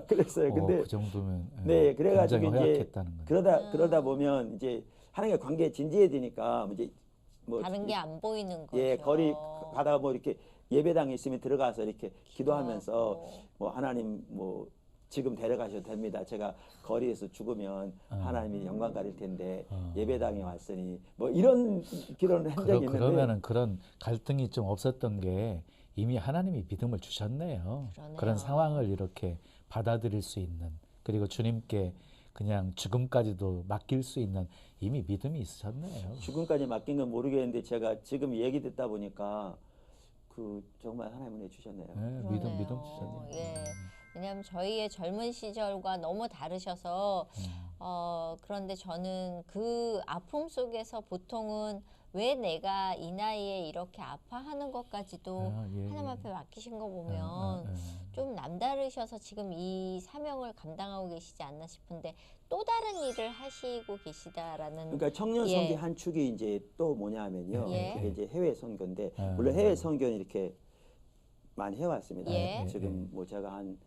그랬어요. 근데 그 정도면 네, 그래가지고 이제 그러다 보면 이제 하나님과 관계가 진지해지니까 이제 다른 게 안 보이는 거죠. 거리 가다가 이렇게 예배당에 있으면 들어가서 이렇게 기도하면서 하나님 지금 데려가셔도 됩니다. 제가 거리에서 죽으면 하나님이 영광 가릴 텐데 예배당에 왔으니 이런 기도를 한 적이 있는데 그러면은 그런 갈등이 좀 없었던 게 이미 하나님이 믿음을 주셨네요. 그런 상황을 이렇게 받아들일 수 있는 그리고 주님께 그냥 죽음까지도 맡길 수 있는 이미 믿음이 있으셨네요. 죽음까지 맡긴 건 모르겠는데 제가 지금 얘기 듣다 보니까 정말 하나님 은혜 주셨네요. 믿음 주셨네요. 왜냐하면 저희의 젊은 시절과 너무 다르셔서 그런데 저는 그 아픔 속에서 보통은 왜 내가 이 나이에 이렇게 아파하는 것까지도 하나님 앞에 맡기신 거 보면 좀 남다르셔서 지금 이 사명을 감당하고 계시지 않나 싶은데 또 다른 일을 하시고 계시다라는. 그러니까 청년 선교 한 축이 이제 또 뭐냐면요. 그게 이제 해외 선교인데 물론 해외 선교는 이렇게 많이 해왔습니다. 지금 뭐 제가 한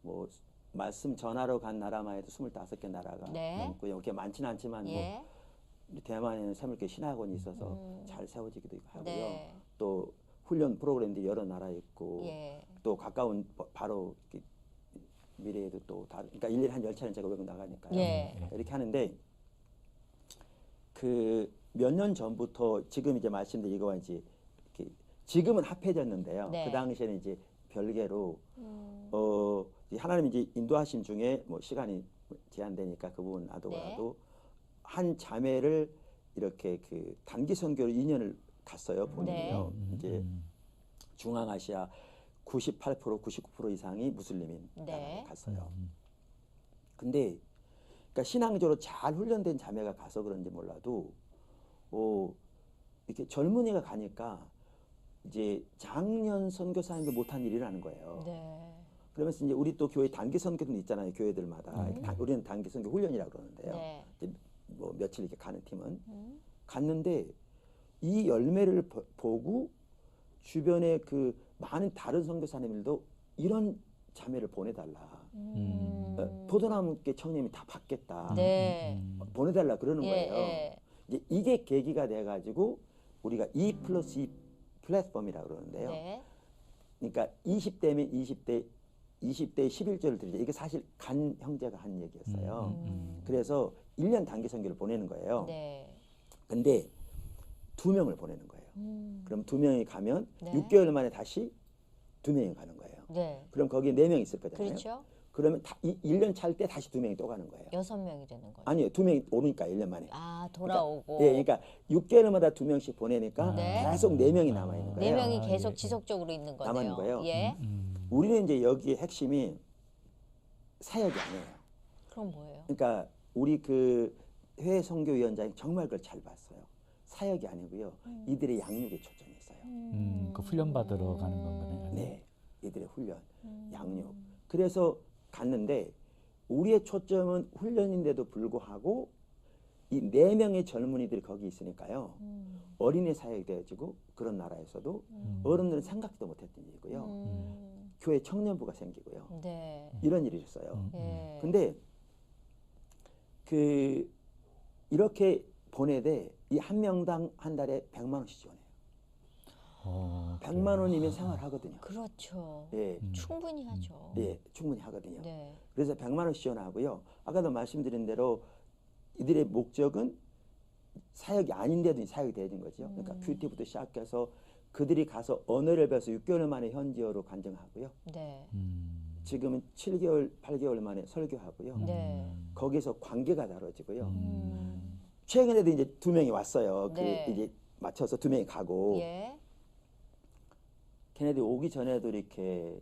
뭐 말씀 전하러 간 나라만 해도 25개 나라가 넘고요. 그렇게 많지는 않지만 뭐 대만에는 새물교 신학원이 있어서 잘 세워지기도 하고요. 또 훈련 프로그램도 여러 나라 있고 또 가까운 바로 미래에도 또 다른, 그러니까 1년에 한 10차는 제가 외국 나가니까요. 이렇게 하는데 그 몇 년 전부터 지금 이제 말씀드린 이거와 이제 지금은 합해졌는데요. 그 당시에는 이제 별개로 하나님 이제 인도하심 중에 뭐 시간이 제한되니까 그 부분 놔두고라도 한 자매를 이렇게 그 단기 선교로 2년을 갔어요. 본인이요. 이제 중앙아시아 98% 99% 이상이 무슬림인 나라에 갔어요. 근데 그러니까 신앙적으로 잘 훈련된 자매가 가서 그런지 몰라도 이렇게 젊은이가 가니까 이제 작년 선교사님도 못한 일이라는 거예요. 그러면서 이제 우리 또 교회 단기 선교도 있잖아요. 교회들마다 우리는 단기 선교 훈련이라고 그러는데요. 이제 뭐 며칠 이렇게 가는 팀은 갔는데 이 열매를 보고 주변에 그 많은 다른 선교사님들도 이런 자매를 보내달라. 포도나무께 청년이 다 받겠다. 보내달라 그러는 거예요. 이제 이게 계기가 돼가지고 우리가 2+2 플랫폼이라고 그러는데요. 그러니까 20대면 20대 11조를 드리죠. 이게 사실 간 형제가 한 얘기였어요. 그래서 1년 단기 선교를 보내는 거예요. 근데 2명을 보내는 거예요. 그럼 2명이 가면 6개월 만에 다시 2명이 가는 거예요. 그럼 거기에 4명 있을 거잖아요. 그렇죠. 그러면 1년 찰 때 다시 2명이 또 가는 거예요. 6명이 되는 거죠. 아니요. 2명이 오니까 1년 만에. 아, 돌아오고. 그러니까 6개월마다 2명씩 보내니까 계속 4명이 남아있는 거예요. 4명이 계속 지속적으로 있는 거네요. 남아있는 거예요. 우리는 이제 여기의 핵심이 사역이 아니에요. 그럼 뭐예요? 그러니까 우리 그 해외 선교위원장이 정말 그걸 잘 봤어요. 사역이 아니고요. 이들의 양육에 초점이 있어요. 그 훈련 받으러 가는 건가요? 네, 이들의 훈련, 양육. 그래서 갔는데 우리의 초점은 훈련인데도 불구하고 이 4명의 젊은이들이 거기 있으니까요. 어린이 사역이 되어지고 그런 나라에서도 어른들은 생각도 못했던 일이고요. 교회 청년부가 생기고요. 이런 일이 있어요. 근데 그 이렇게 보내되 이 한 명당 한 달에 100만 원씩 지원해요. 100만 원이면 생활하거든요. 그렇죠. 예. 충분히 하죠. 예, 충분히 하거든요. 그래서 100만 원씩 지원하고요. 아까도 말씀드린 대로 이들의 목적은 사역이 아닌데도 사역이 되어진 거죠. 그러니까 큐티부터 시작해서 그들이 가서 언어를 배워서 6개월 만에 현지어로 간증하고요. 지금은 7개월, 8개월 만에 설교하고요. 거기서 관계가 다뤄지고요. 최근에도 이제 2명이 왔어요. 그 이제 맞춰서 2명이 가고. 걔네들이 오기 전에도 이렇게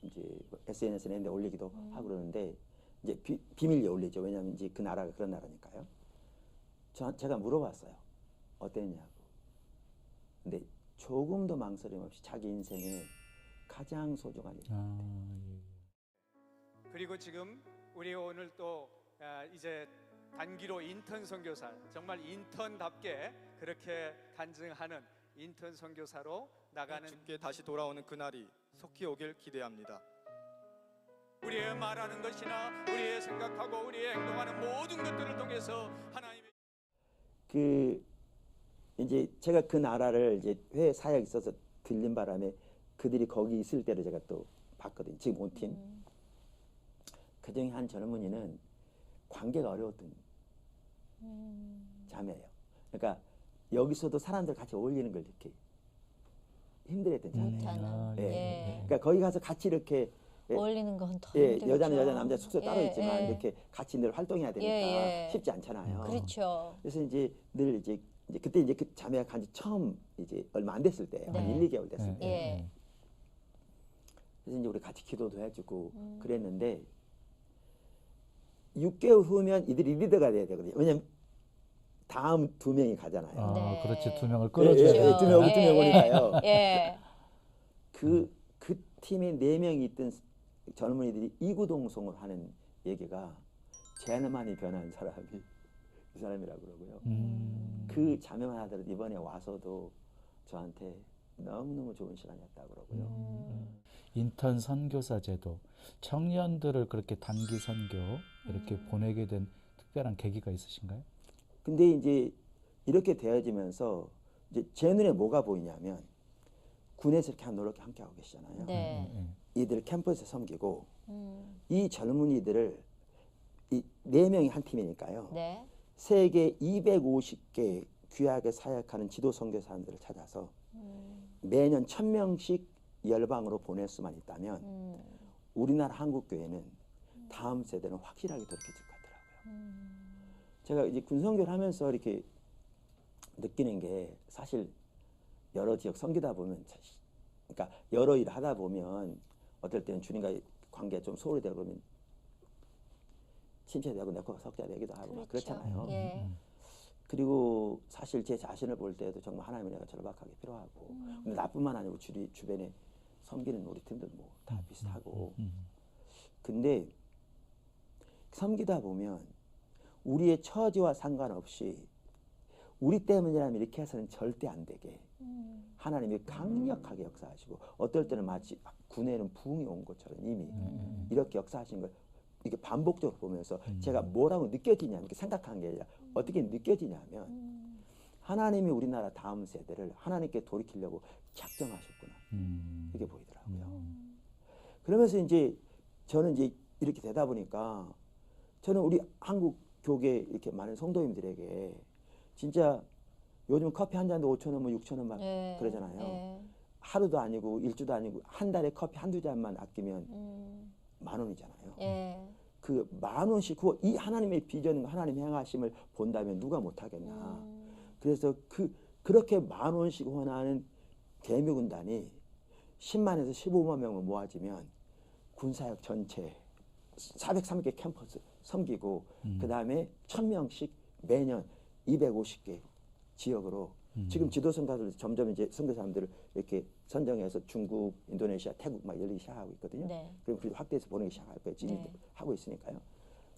이제 SNS에 냈는데 올리기도 하고 그러는데 이제 비밀리에 올리죠. 왜냐하면 이제 그 나라가 그런 나라니까요. 제가 물어봤어요. 어땠냐고. 근데 조금도 망설임 없이 자기 인생에 가장 소중한 일. 그리고 지금 우리 오늘 또 이제 단기로 인턴 선교사, 정말 인턴답게 그렇게 간증하는 인턴 선교사로 나가는 주께 다시 돌아오는 그날이 속히 오길 기대합니다. 우리의 말하는 것이나 우리의 생각하고 우리의 행동하는 모든 것들을 통해서 하나님의 그 이제 제가 그 나라를 이제 회에 사역이 있어서 들린 바람에 그들이 거기 있을 때를 제가 또 봤거든요. 지금 온 팀. 그중에 한 젊은이는 관계가 어려웠던 자매예요. 그러니까 여기서도 사람들 같이 어울리는 걸 이렇게 힘들었던 자매예요. 그러니까 거기 가서 같이 이렇게 어울리는 건 더 힘들죠. 여자는 여자, 남자 숙소 따로 있지만 이렇게 같이 늘 활동해야 되니까 쉽지 않잖아요. 그렇죠. 그래서 이제 늘 이제 그때 이제 그 자매가 간지 처음 이제 얼마 안 됐을 때예요. 한 1, 2개월 됐을 때. 그래서 이제 우리 같이 기도도 해주고 그랬는데 6개월 후면 이들이 리더가 돼야 되거든요. 왜냐면 다음 2명이 가잖아요. 아, 네. 그렇지. 2명을 끌어줘야 예, 2명 오니까요. 예. 그 팀에 4명이 있던 젊은이들이 이구동성을 하는 얘기가 쟤네만이 변한 사람이 이 사람이라고 그러고요. 그 자매만 하더라도 이번에 와서도 저한테 너무너무 좋은 시간이었다고 그러고요. 인턴 선교사 제도, 청년들을 그렇게 단기 선교 이렇게 보내게 된 특별한 계기가 있으신가요? 근데 이제 이렇게 되어지면서 이제 제 눈에 뭐가 보이냐면 군에서 이렇게 노력해 함께 하고 계시잖아요. 네. 이들 캠프에서 섬기고 이 젊은이들을 이 4명이 한 팀이니까요. 네. 세계 250개 귀하게 사역하는 지도 선교사님들을 찾아서 매년 1000명씩 열방으로 보낼 수만 있다면 우리나라 한국교회는 다음 세대는 확실하게 돌이켜질 것 같더라고요. 제가 이제 군선교를 하면서 이렇게 느끼는 게 사실 여러 지역 섬기다 보면 그러니까 여러 일을 하다 보면 어떨 때는 주님과의 관계가 좀 소홀되고 그러면 침체되고 내 코가 석자 되기도 하고 막 그렇잖아요. 예. 그리고 사실 제 자신을 볼 때도 정말 하나님의 내가 절박하게 필요하고 근데 나뿐만 아니고 주변에 섬기는 우리 팀들 뭐 다 비슷하고 근데 섬기다 보면 우리의 처지와 상관없이 우리 때문이라면 이렇게 해서는 절대 안 되게 하나님이 강력하게 역사하시고 어떨 때는 마치 군에는 부흥이 온 것처럼 이미 이렇게 역사하신 걸 이게 반복적으로 보면서 제가 뭐라고 느껴지냐면 이렇게 생각한 게 아니라 어떻게 느껴지냐면 하나님이 우리나라 다음 세대를 하나님께 돌이키려고 작정하셨구나 이게 보이더라고요. 그러면서 이제 저는 이제 이렇게 되다 보니까 저는 우리 한국 교계 이렇게 많은 성도님들에게 진짜 요즘 커피 한 잔도 5,000원, 뭐 6,000원 막 그러잖아요. 하루도 아니고 일주도 아니고 한 달에 커피 한두 잔만 아끼면 10,000원이잖아요. 그 10,000원씩 이 하나님의 비전과 하나님의 행하심을 본다면 누가 못하겠나. 그래서 그렇게 10,000원씩 원하는 개묘군단이 10만에서 15만 명을 모아지면 군사역 전체 403개 캠퍼스 섬기고 그 다음에 1,000명씩 매년 250개 지역으로 지금 지도선교사들 점점 이제 선교사람들을 이렇게 선정해서 중국, 인도네시아, 태국 막 열리기 시작하고 있거든요. 네. 그럼 그리고 확대해서 보내기 시작할 거예요. 지금 네. 하고 있으니까요.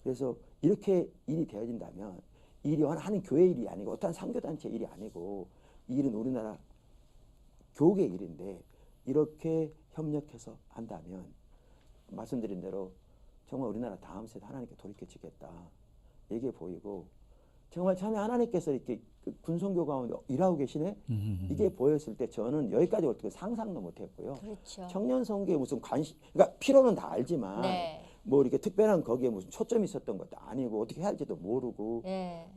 그래서 이렇게 일이 되어진다면 일이 하는 교회 일이 아니고 어떠한 선교단체 일이 아니고 이 일은 우리나라 교계 일인데 이렇게 협력해서 한다면 말씀드린 대로 정말 우리나라 다음 세대 하나님께 돌이켜지겠다. 이게 보이고 정말 처음에 하나님께서 이렇게 군선교 가운데 일하고 계시네? 이게 보였을 때 저는 여기까지 올 때 상상도 못했고요. 그렇죠. 청년 선교에 무슨 관심, 그러니까 필요는 다 알지만 네. 뭐 이렇게 특별한 거기에 무슨 초점이 있었던 것도 아니고 어떻게 해야 할지도 모르고 네.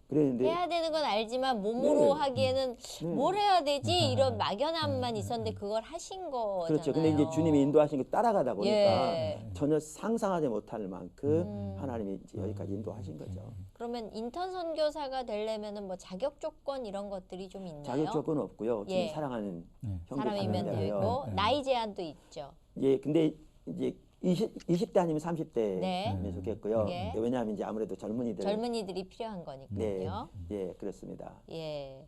그랬는데 해야 되는 건 알지만 몸으로 네. 하기에는 뭘 해야 되지 이런 막연함만 있었는데 그걸 하신 거잖아요. 그렇죠. 근데 이제 주님이 인도하신 거 따라가다 보니까 예. 전혀 상상하지 못할 만큼 하나님이 이제 여기까지 인도하신 거죠. 그러면 인턴 선교사가 되려면은 뭐 자격 조건 이런 것들이 좀 있나요? 자격 조건은 없고요. 주님 예. 사랑하는 형제 사람이면 되고 나이 제한도 있죠. 예, 근데 이제 20대 아니면 30대면 네. 좋겠고요. 예. 왜냐하면 이제 아무래도 젊은이들이 필요한 거니까요. 네, 예, 그렇습니다. 예.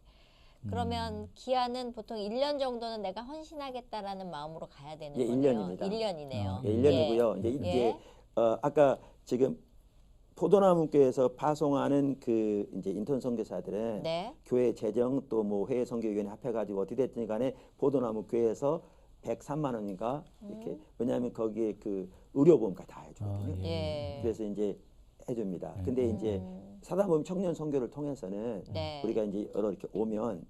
그러면 기한은 보통 1년 정도는 내가 헌신하겠다라는 마음으로 가야 되는 예, 거네요. 1년입니다. 1년이네요. 예, 1년이고요. 이제 아까 지금 포도나무교회에서 파송하는 그 이제 인턴 선교사들은 네. 교회 재정 또 뭐 회계 선교위원회 합해가지고 어떻게 됐든 간에 포도나무 교회에서 103만 원인가 이렇게 왜냐하면 거기에 그 의료보험까지 다 해주거든요. 예. 그래서 이제 해줍니다. 근데 이제 사단법인 청년 선교를 통해서는 네. 우리가 이제 여러 이렇게 오면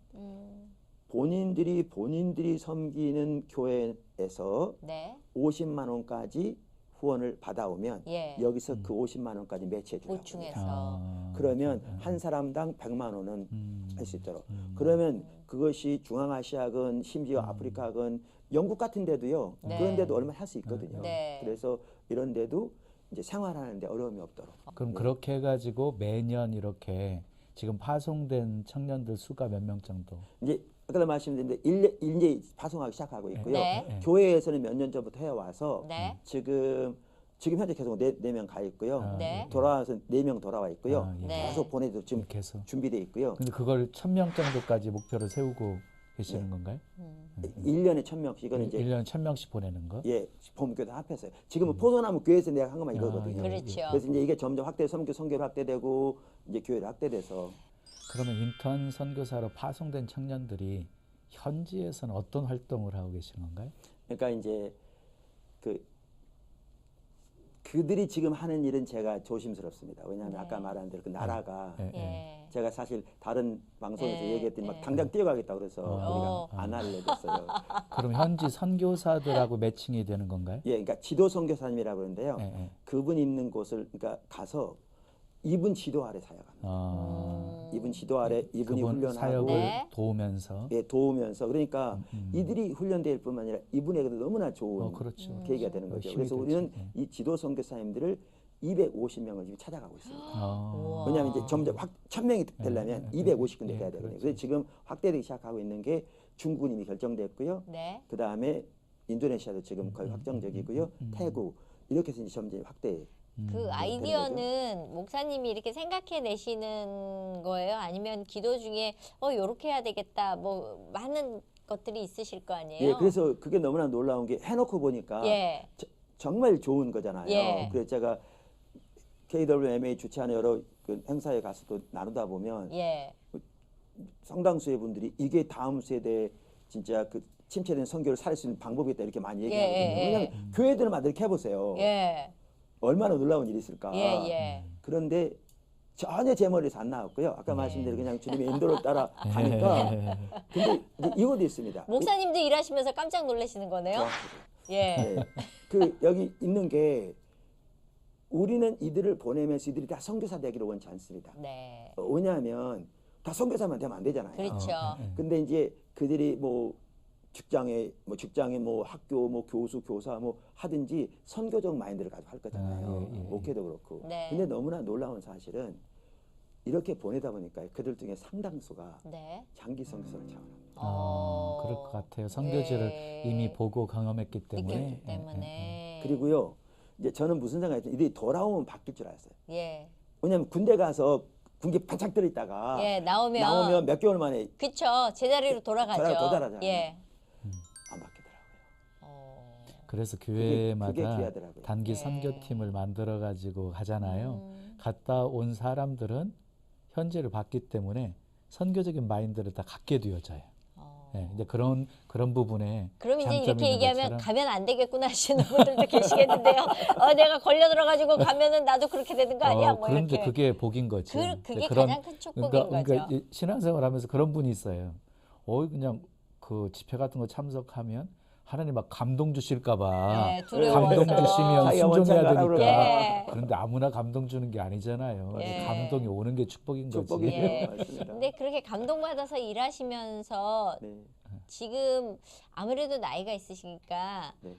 본인들이 섬기는 교회에서 네. 50만 원까지 후원을 받아오면 예. 여기서 그 50만 원까지 매치해 주라고 보충해서. 그러면 한 사람당 100만 원은 할 수 있도록. 그러면 그것이 중앙아시아건 심지어 아프리카건 영국 같은 데도요. 네. 그런 데도 얼마 할 수 있거든요. 네. 그래서 이런 데도 이제 생활하는데 어려움이 없도록. 그럼 그렇게 해가지고 매년 이렇게 지금 파송된 청년들 수가 몇 명 정도? 이제 아까 말씀드렸는데 이제 파송하기 시작하고 있고요. 네. 교회에서는 몇 년 전부터 해와서 네. 지금 현재 계속 네 명 가 있고요. 네. 돌아와서 4명 돌아와 있고요. 아, 예. 네. 계속 보내도 지금 계속. 준비돼 있고요. 근데 그걸 1,000명 정도까지 목표를 세우고 계시는 건가요? 1년에 1,000명씩 이거는 이제 1년에 1,000명씩 보내는 거? 예, 본교도 합해서요. 지금은 포도나무 교회에서 내가 한 것만 이거거든요. 예. 그렇죠. 그래서 이제 이게 점점 선교로 확대되고 이제 교회로 확대돼서 그러면 인턴 선교사로 파송된 청년들이 현지에서는 어떤 활동을 하고 계시는 건가요? 그러니까 이제 그들이 지금 하는 일은 제가 조심스럽습니다. 왜냐하면 아까 말한 대로 그 나라가 예. 제가 사실 다른 방송에서 예, 얘기했더니 예. 막 당장 뛰어가겠다 그래서 우리가 안 하려 됐어요. 그럼 현지 선교사들하고 매칭이 되는 건가요? 예, 그러니까 지도 선교사님이라고 그러는데요. 예, 예. 그분 있는 곳을 그러니까 가서 이분 지도 아래 사역합니다. 이분 지도 아래 이분이 그분 훈련하고 사역을 네. 도우면서 예, 도우면서 그러니까 이들이 훈련될 뿐만 아니라 이분에게도 너무나 좋은 그렇죠. 계기가 되는 거죠. 힘이 그래서 되죠. 우리는 예. 이 지도 선교사님들을 250명을 지금 찾아가고 있습니다. 아, 왜냐하면 이제 점점 1,000명이 되려면 250군 돼야 되거든요. 그렇죠. 그래서 지금 확대되기 시작하고 있는 게 중국은 이미 결정됐고요. 네. 그 다음에 인도네시아도 지금 거의 확정적이고요. 태국 이렇게 해서 이제 점점 확대. 그 아이디어는 목사님이 이렇게 생각해 내시는 거예요? 아니면 기도 중에 요렇게 해야 되겠다 뭐 많은 것들이 있으실 거 아니에요? 예, 그래서 그게 너무나 놀라운 게 해놓고 보니까 예. 정말 좋은 거잖아요. 예. 그래서 제가 KWMA 주최하는 여러 그 행사에 가서 또 나누다 보면 예. 상당수의 분들이 이게 다음 세대 진짜 그 침체된 선교를 살릴 수 있는 방법이다 이렇게 많이 얘기하거든요. 예. 왜냐하면 교회들만 이렇게 해보세요. 예. 얼마나 놀라운 일이 있을까. 예. 그런데 전혀 제 머리에서 안 나왔고요. 아까 말씀드린 그냥 주님의 인도를 따라 가니까. 근데 이제 이것도 있습니다. 목사님도 일하시면서 깜짝 놀라시는 거네요? 예. 네. 그 여기 있는 게 우리는 이들을 보내면서 이들이 다 선교사 되기를 원치 않습니다. 네. 왜냐하면 다 선교사만 되면 안 되잖아요. 그렇죠. 근데 이제 그들이 뭐 직장에 뭐 학교 뭐 교수 교사 뭐 하든지 선교적 마인드를 가지고 할 거잖아요. 목회도 그렇고. 네. 근데 너무나 놀라운 사실은 이렇게 보내다 보니까 그들 중에 상당수가 네. 장기 선교사를 차원합니다. 그럴 것 같아요. 선교지를 예. 이미 보고 경험했기 때문에. 느꼈기 때문에. 그리고요. 이제 저는 무슨 생각이었냐면 이들이 돌아오면 바뀔 줄 알았어요. 예. 왜냐하면 군대 가서 군기 반짝 들어 있다가 예, 나오면 몇 개월 만에 그쵸. 제자리로 돌아가죠. 도달하잖아요. 예. 안 바뀌더라고요. 그래서 그게 교회마다 귀하더라고요. 단기 예. 선교팀을 만들어 가지고 하잖아요. 갔다 온 사람들은 현지를 봤기 때문에 선교적인 마인드를 다 갖게 되어져요. 예, 이제 그런 부분에 그럼 이제 장점이 이렇게 있는 얘기하면 것처럼 가면 안 되겠구나 하시는 분들도 계시겠는데요. 내가 걸려 들어가지고 가면은 나도 그렇게 되는 거 아니야? 뭐 그런데 이렇게. 그게 복인 거죠. 그게 그런- 가장 큰 축복인 그러니까 거죠. 이 신앙생활하면서 그런 분이 있어요. 그냥 그 집회 같은 거 참석하면 하나님 막 감동 주실까봐 네, 두려워서. 감동 주시면 자기가 순종해야 원치 않은 되니까. 예. 그런데 아무나 감동 주는 게 아니잖아요. 예. 감동이 오는 게 축복인 거지. 축복이에요. 예. 맞습니다. 근데 그렇게 감동받아서 일하시면서 네. 지금 아무래도 나이가 있으시니까 네.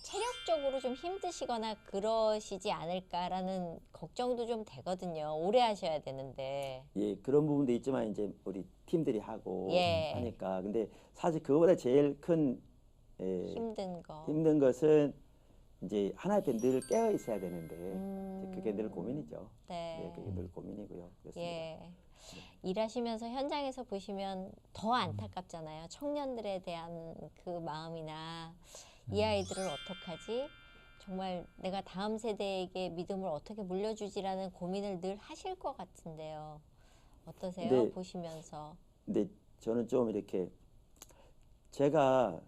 체력적으로 좀 힘드시거나 그러시지 않을까라는 걱정도 좀 되거든요. 오래 하셔야 되는데. 예, 그런 부분도 있지만 이제 우리 팀들이 하고 예. 하니까 근데 사실 그거보다 제일 큰 힘든 것은 이제 하나의 앞에 늘 깨어 있어야 되는데 이제 그게 늘 고민이죠. 네. 예, 그게 늘 고민이고요. 그렇습니다. 예. 일하시면서 현장에서 보시면 더 안타깝잖아요. 청년들에 대한 그 마음이나 이 아이들을 어떡하지? 정말 내가 다음 세대에게 믿음을 어떻게 물려주지라는 고민을 늘 하실 것 같은데요. 어떠세요? 네. 보시면서. 근데 저는 좀 이렇게 제가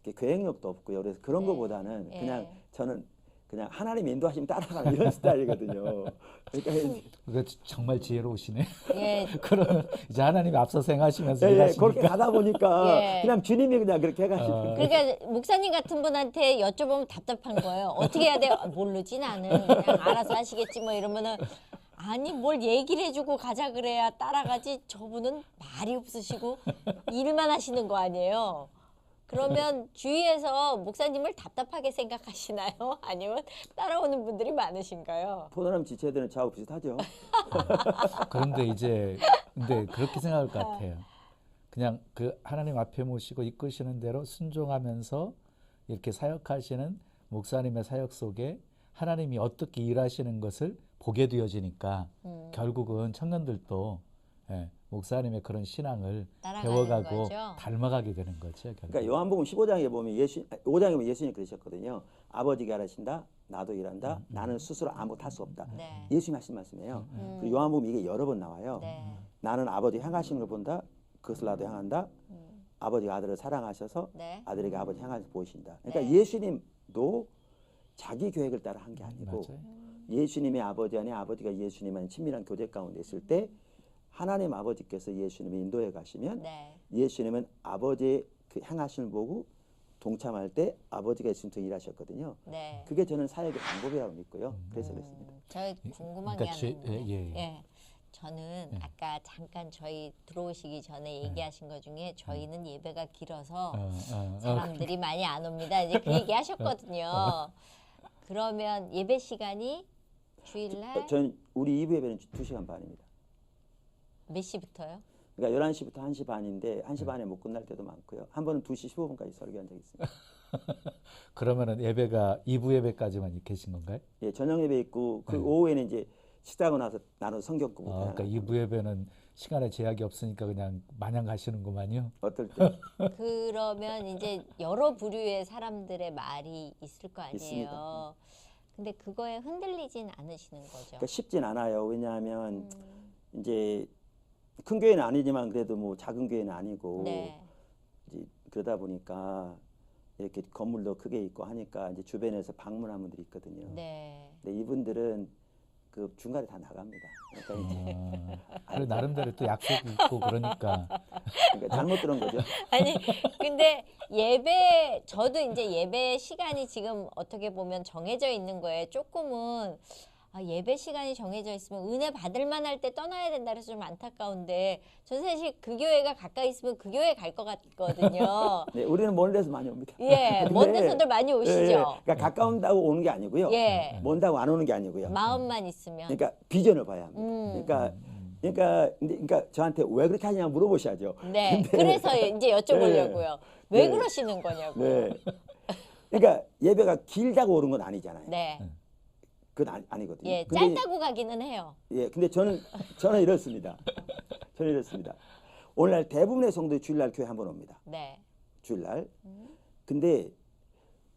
이렇게 계획력도 없고요. 그래서 그런 네. 거보다는 예. 그냥 저는 그냥 하나님 인도하시면 따라가는 이런 스타일이거든요. 그러니까 그거 정말 지혜로우시네. 예. 그러면 이제 하나님이 앞서서 행하시면서 예, 일하시니까. 그렇게 가다 보니까 예. 그냥 주님이 그냥 그렇게 해가지고 그러니까 목사님 같은 분한테 여쭤보면 답답한 거예요. 어떻게 해야 돼요? 모르지 나는. 그냥 알아서 하시겠지 뭐 이러면은 아니 뭘 얘기를 해주고 가자 그래야 따라가지. 저분은 말이 없으시고 일만 하시는 거 아니에요. 그러면 주위에서 목사님을 답답하게 생각하시나요? 아니면 따라오는 분들이 많으신가요? 포도남 지체들은 저하고 비슷하죠. 그런데 이제 근데 그렇게 생각할 것 같아요. 그냥 그 하나님 앞에 모시고 이끄시는 대로 순종하면서 이렇게 사역하시는 목사님의 사역 속에 하나님이 어떻게 일하시는 것을 보게 되어지니까 결국은 청년들도 목사님의 그런 신앙을 배워가고 거죠. 닮아가게 되는 거죠. 결국. 그러니까 요한복음 15장에 보면 5장에 보면 예수님이 그러셨거든요. 아버지가 일하신다. 나도 일한다. 나는 스스로 아무것도 할 수 없다. 네. 예수님이 하신 말씀이에요. 그리고 요한복음 이게 여러 번 나와요. 네. 나는 아버지 향하시는 걸 본다. 그것을 나도 향한다. 아버지가 아들을 사랑하셔서 네. 아들에게 아버지 향하셔서 보이신다. 그러니까 네. 예수님도 자기 계획을 따라 한 게 아니고 맞아요. 예수님의 아버지 안에 아버지가 예수님과는 친밀한 교제 가운데 있을 때 하나님 아버지께서 예수님을 인도해 가시면 네. 예수님은 아버지의 그 향하심을 보고 동참할 때 아버지가 예수님తో 일하셨거든요. 네. 그게 저는 사역의 방법이라고 믿고요. 그래서 그렇습니다. 저 궁금한 게 그러니까 하나 있는데 예. 저는 아까 잠깐 저희 들어오시기 전에 얘기하신 것 중에 저희는 예배가 길어서 사람들이 많이 안 옵니다. 이제 그 얘기 하셨거든요. 그러면 예배 시간이 주일날 저는 우리 2부 예배는 2시간 반입니다. 몇 시부터요? 그러니까 11시부터 1시 반인데 1시 반에 못 끝날 때도 많고요. 한 번은 2시 15분까지 설교한 적이 있습니다. 그러면은 예배가 2부 예배까지만 계신 건가요? 예, 저녁 예배 있고 그 오후에는 이제 식사하고 나서 나눠 성경 공부. 그러니까 2부 예배는 시간에 제약이 없으니까 그냥 마냥 가시는구만요. 어떨 때 그러면 이제 여러 부류의 사람들의 말이 있을 거 아니에요. 있습니다. 근데 그거에 흔들리진 않으시는 거죠. 그러니까 쉽진 않아요. 왜냐하면 이제 큰 교회는 아니지만 그래도 뭐 작은 교회는 아니고 네. 이제 그러다 보니까 이렇게 건물도 크게 있고 하니까 이제 주변에서 방문한 분들이 있거든요. 네. 근데 이분들은 그 중간에 다 나갑니다. 그러니까 이제 그리고 나름대로 또 약속이 있고 그러니까 잘못 들은 거죠. 아니 근데 예배 저도 이제 예배 시간이 지금 어떻게 보면 정해져 있는 거에 조금은 예배 시간이 정해져 있으면 은혜 받을 만할 때 떠나야 된다 그래서 좀 안타까운데 전 사실 그 교회가 가까이 있으면 그 교회 갈 것 같거든요. 네, 우리는 먼 데서 많이 옵니다. 예, 먼 데서들 많이 오시죠. 예, 그러니까 가까운다고 오는 게 아니고요. 예. 먼다고 안 오는 게 아니고요. 마음만 있으면. 그러니까 비전을 봐야 합니다. 그러니까 저한테 왜 그렇게 하냐 물어보셔야죠. 네, 그래서 이제 여쭤보려고요. 왜 그러시는 거냐고. 네. 그러니까 예배가 길다고 오는 건 아니잖아요. 네. 그건 아니거든요. 예, 근데, 짧다고 가기는 해요. 예, 근데 저는 이렇습니다. 저는 이렇습니다. 오늘날 대부분의 성도들이 주일날 교회 한번 옵니다. 네. 주일날. 근데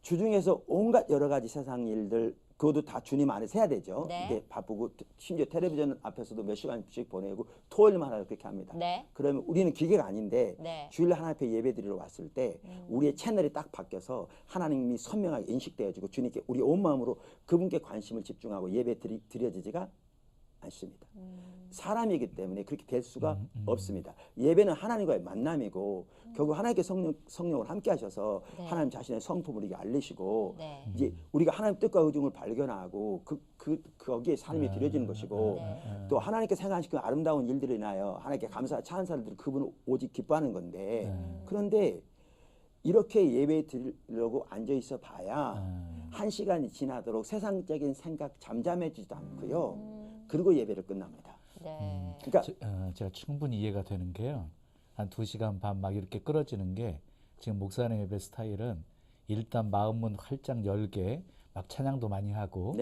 주중에서 온갖 여러 가지 세상 일들 그것도 다 주님 안에서 해야 되죠. 네. 이게 바쁘고 심지어 텔레비전 앞에서도 몇 시간씩 보내고 토요일만 하다 그렇게 합니다. 네. 그러면 우리는 기계가 아닌데 네. 주일날 하나님 앞에 예배드리러 왔을 때 우리의 채널이 딱 바뀌어서 하나님이 선명하게 인식되어지고 주님께 우리 온 마음으로 그분께 관심을 집중하고 예배 드려지지가 않습니다. 사람이기 때문에 그렇게 될 수가 없습니다. 예배는 하나님과의 만남이고 결국 하나님께 성령을 함께 하셔서 네. 하나님 자신의 성품을 이게 알리시고 네. 이제 우리가 하나님 뜻과 의중을 발견하고 거기에 삶이 드려지는 것이고 또 하나님께 생각하신 그 아름다운 일들을 인하여 하나님께 감사 찬사를 드리고 그분을 오직 기뻐하는 건데 그런데 이렇게 예배 드리려고 앉아 있어 봐야 한 시간이 지나도록 세상적인 생각 잠잠해지지도 않고요. 그리고 예배를 끝납니다. 네. 그러니까 제가 충분히 이해가 되는 게요. 한 2시간 반 막 이렇게 끌어지는 게 지금 목사님 예배 스타일은 일단 마음문 활짝 열게 막 찬양도 많이 하고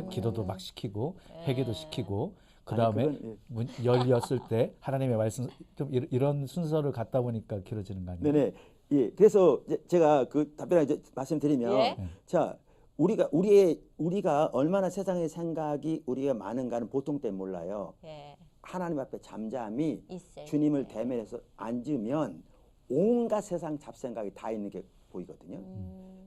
기도도 막 시키고 회개도 시키고 그다음에 문 열렸을 때 하나님의 말씀 좀 이런 순서를 갖다 보니까 길어지는 거 아니에요? 네네. 예. 그래서 제가 그 답변을 말씀드리면 자 우리가 얼마나 세상의 생각이 우리가 많은가는 보통 때 몰라요. 하나님 앞에 잠잠히 주님을 대면해서 앉으면 온갖 세상 잡생각이 다 있는 게 보이거든요.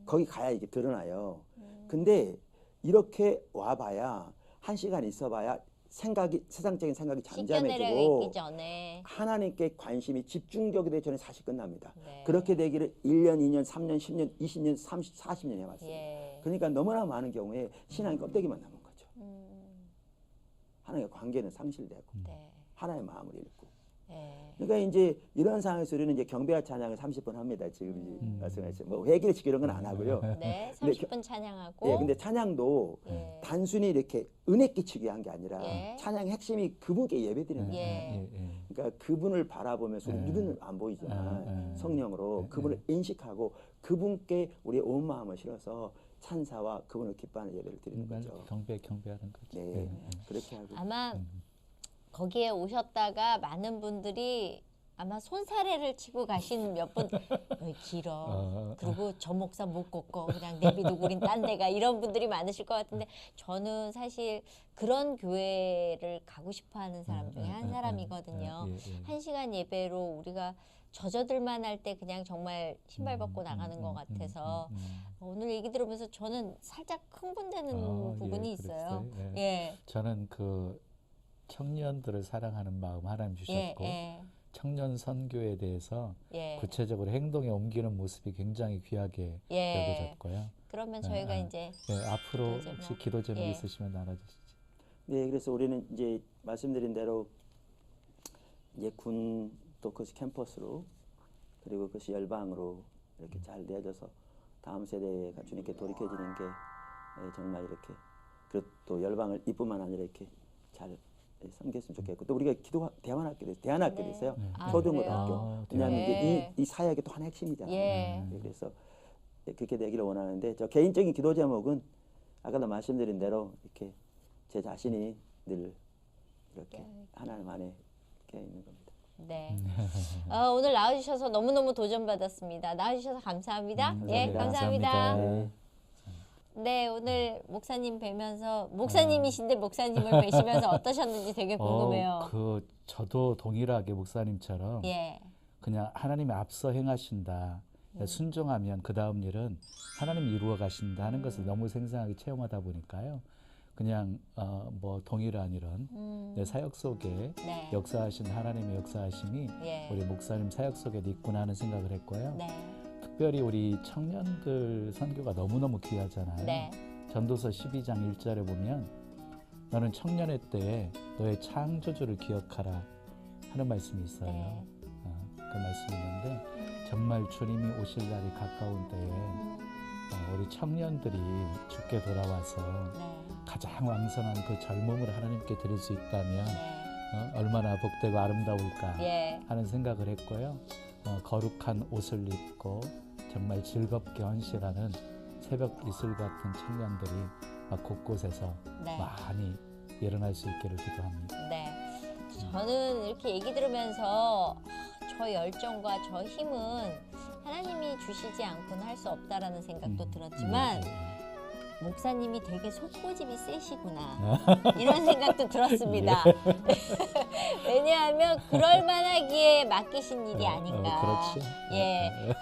거기 가야 이게 드러나요. 근데 이렇게 와봐야 한 시간 있어봐야 세상적인 생각이 잠잠해지고 하나님께 관심이 집중적이 되기 전에 사실 끝납니다. 그렇게 되기를 1년, 2년, 3년, 10년, 20년, 30, 40년 해왔어요. 그러니까 너무나 많은 경우에 신앙이 껍데기만 남은 거죠. 하나님과 관계는 상실되고 하나의 마음을 잃고 그러니까 이제 이런 상황에서 우리는 이제 경배와 찬양을 30분 합니다. 지금 말씀하신 뭐 회개를 지키는 건 안 하고요. 네, 30분 찬양하고. 네, 근데 찬양도 단순히 이렇게 은혜 끼치기 위한 게 아니라 찬양의 핵심이 그분께 예배드리는 거예요. 그러니까 그분을 바라보면서 우리 눈은 안 보이지만 성령으로 그분을 인식하고 그분께 우리의 온 마음을 실어서 찬사와 그분을 기뻐하는 예배를 드리는 거죠. 경배하는 거죠. 네, 그렇게 하고. 아마 거기에 오셨다가 많은 분들이 아마 손사래를 치고 가신 몇 분 길어. 그리고 저 목사 못 걷고 그냥 내비두고 우린 딴 데가 이런 분들이 많으실 것 같은데 저는 사실 그런 교회를 가고 싶어하는 사람 중에 한 사람이거든요. 1시간 예배로 우리가 젖어들만 할 때 그냥 정말 신발 벗고 나가는 것 같아서 오늘 얘기 들으면서 저는 살짝 흥분되는 부분이 있어요. 저는 그 청년들을 사랑하는 마음 하나님 주셨고 청년 선교에 대해서 구체적으로 행동에 옮기는 모습이 굉장히 귀하게 여겨졌고요. 그러면 저희가 이제 앞으로 혹시 기도 제목 있으시면 나눠주시죠. 네, 그래서 우리는 이제 말씀드린 대로 이제 군 또 그것이 캠퍼스로 그리고 그것이 열방으로 이렇게 잘 내어져서 다음 세대가 주님께 돌이켜지는 게 정말 이렇게 그리고 또 열방을 이뿐만 아니라 이렇게 잘 섬겼으면 좋겠고 또 우리가 대안학교도 있어요. 초중고등학교. 왜냐하면 이제 이 사역이 또 하나 핵심이잖아요. 그래서 그렇게 되기를 원하는데 저 개인적인 기도 제목은 아까도 말씀드린 대로 이렇게 제 자신이 늘 이렇게 하나님 안에 이렇게 있는 겁니다. 네. 오늘 나와주셔서 너무너무 도전받았습니다. 나와주셔서 감사합니다. 감사합니다. 네, 오늘 목사님 뵈면서 목사님이신데 목사님을 뵈시면서 어떠셨는지 되게 궁금해요. 저도 동일하게 목사님처럼 그냥 하나님이 앞서 행하신다. 순종하면 그 다음 일은 하나님이 이루어 가신다 하는 것을 너무 생생하게 체험하다 보니까요. 그냥 뭐 동일한 이런 사역 속에 역사하신 하나님의 역사하심이 우리 목사님 사역 속에도 있구나 하는 생각을 했고요. 특별히 우리 청년들 선교가 너무너무 귀하잖아요. 전도서 12장 1절에 보면 너는 청년의 때에 너의 창조주를 기억하라 하는 말씀이 있어요. 그 말씀이 있는데 정말 주님이 오실 날이 가까운 때에 우리 청년들이 주께 돌아와서 가장 왕성한 그 젊음을 하나님께 드릴 수 있다면 얼마나 복되고 아름다울까 하는 생각을 했고요. 거룩한 옷을 입고 정말 즐겁게 헌신하는 새벽 이슬 같은 청년들이 곳곳에서 많이 일어날 수 있기를 기도합니다. 저는 이렇게 얘기 들으면서 저 열정과 저 힘은 하나님이 주시지 않고는 할 수 없다라는 생각도 들었지만 목사님이 되게 속고집이 세시구나 이런 생각도 들었습니다. 왜냐하면 그럴 만하기에 맡기신 일이 아닌가.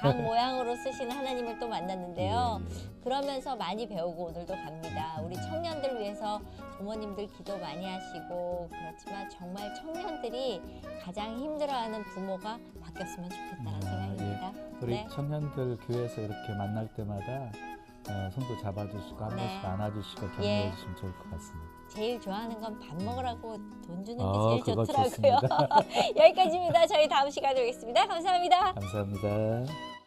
각 모양으로 쓰시는 하나님을 또 만났는데요. 그러면서 많이 배우고 오늘도 갑니다. 우리 청년들 위해서 부모님들 기도 많이 하시고 그렇지만 정말 청년들이 가장 힘들어하는 부모가 바뀌었으면 좋겠다는 생각입니다. 우리 청년들 교회에서 이렇게 만날 때마다 손도 잡아주시고 한 번씩 안아주시고 격려해 주시면 좋을 것 같습니다. 제일 좋아하는 건 밥 먹으라고 돈 주는 게 제일 좋더라고요. 여기까지입니다. 저희 다음 시간에 뵙겠습니다. 감사합니다. 감사합니다.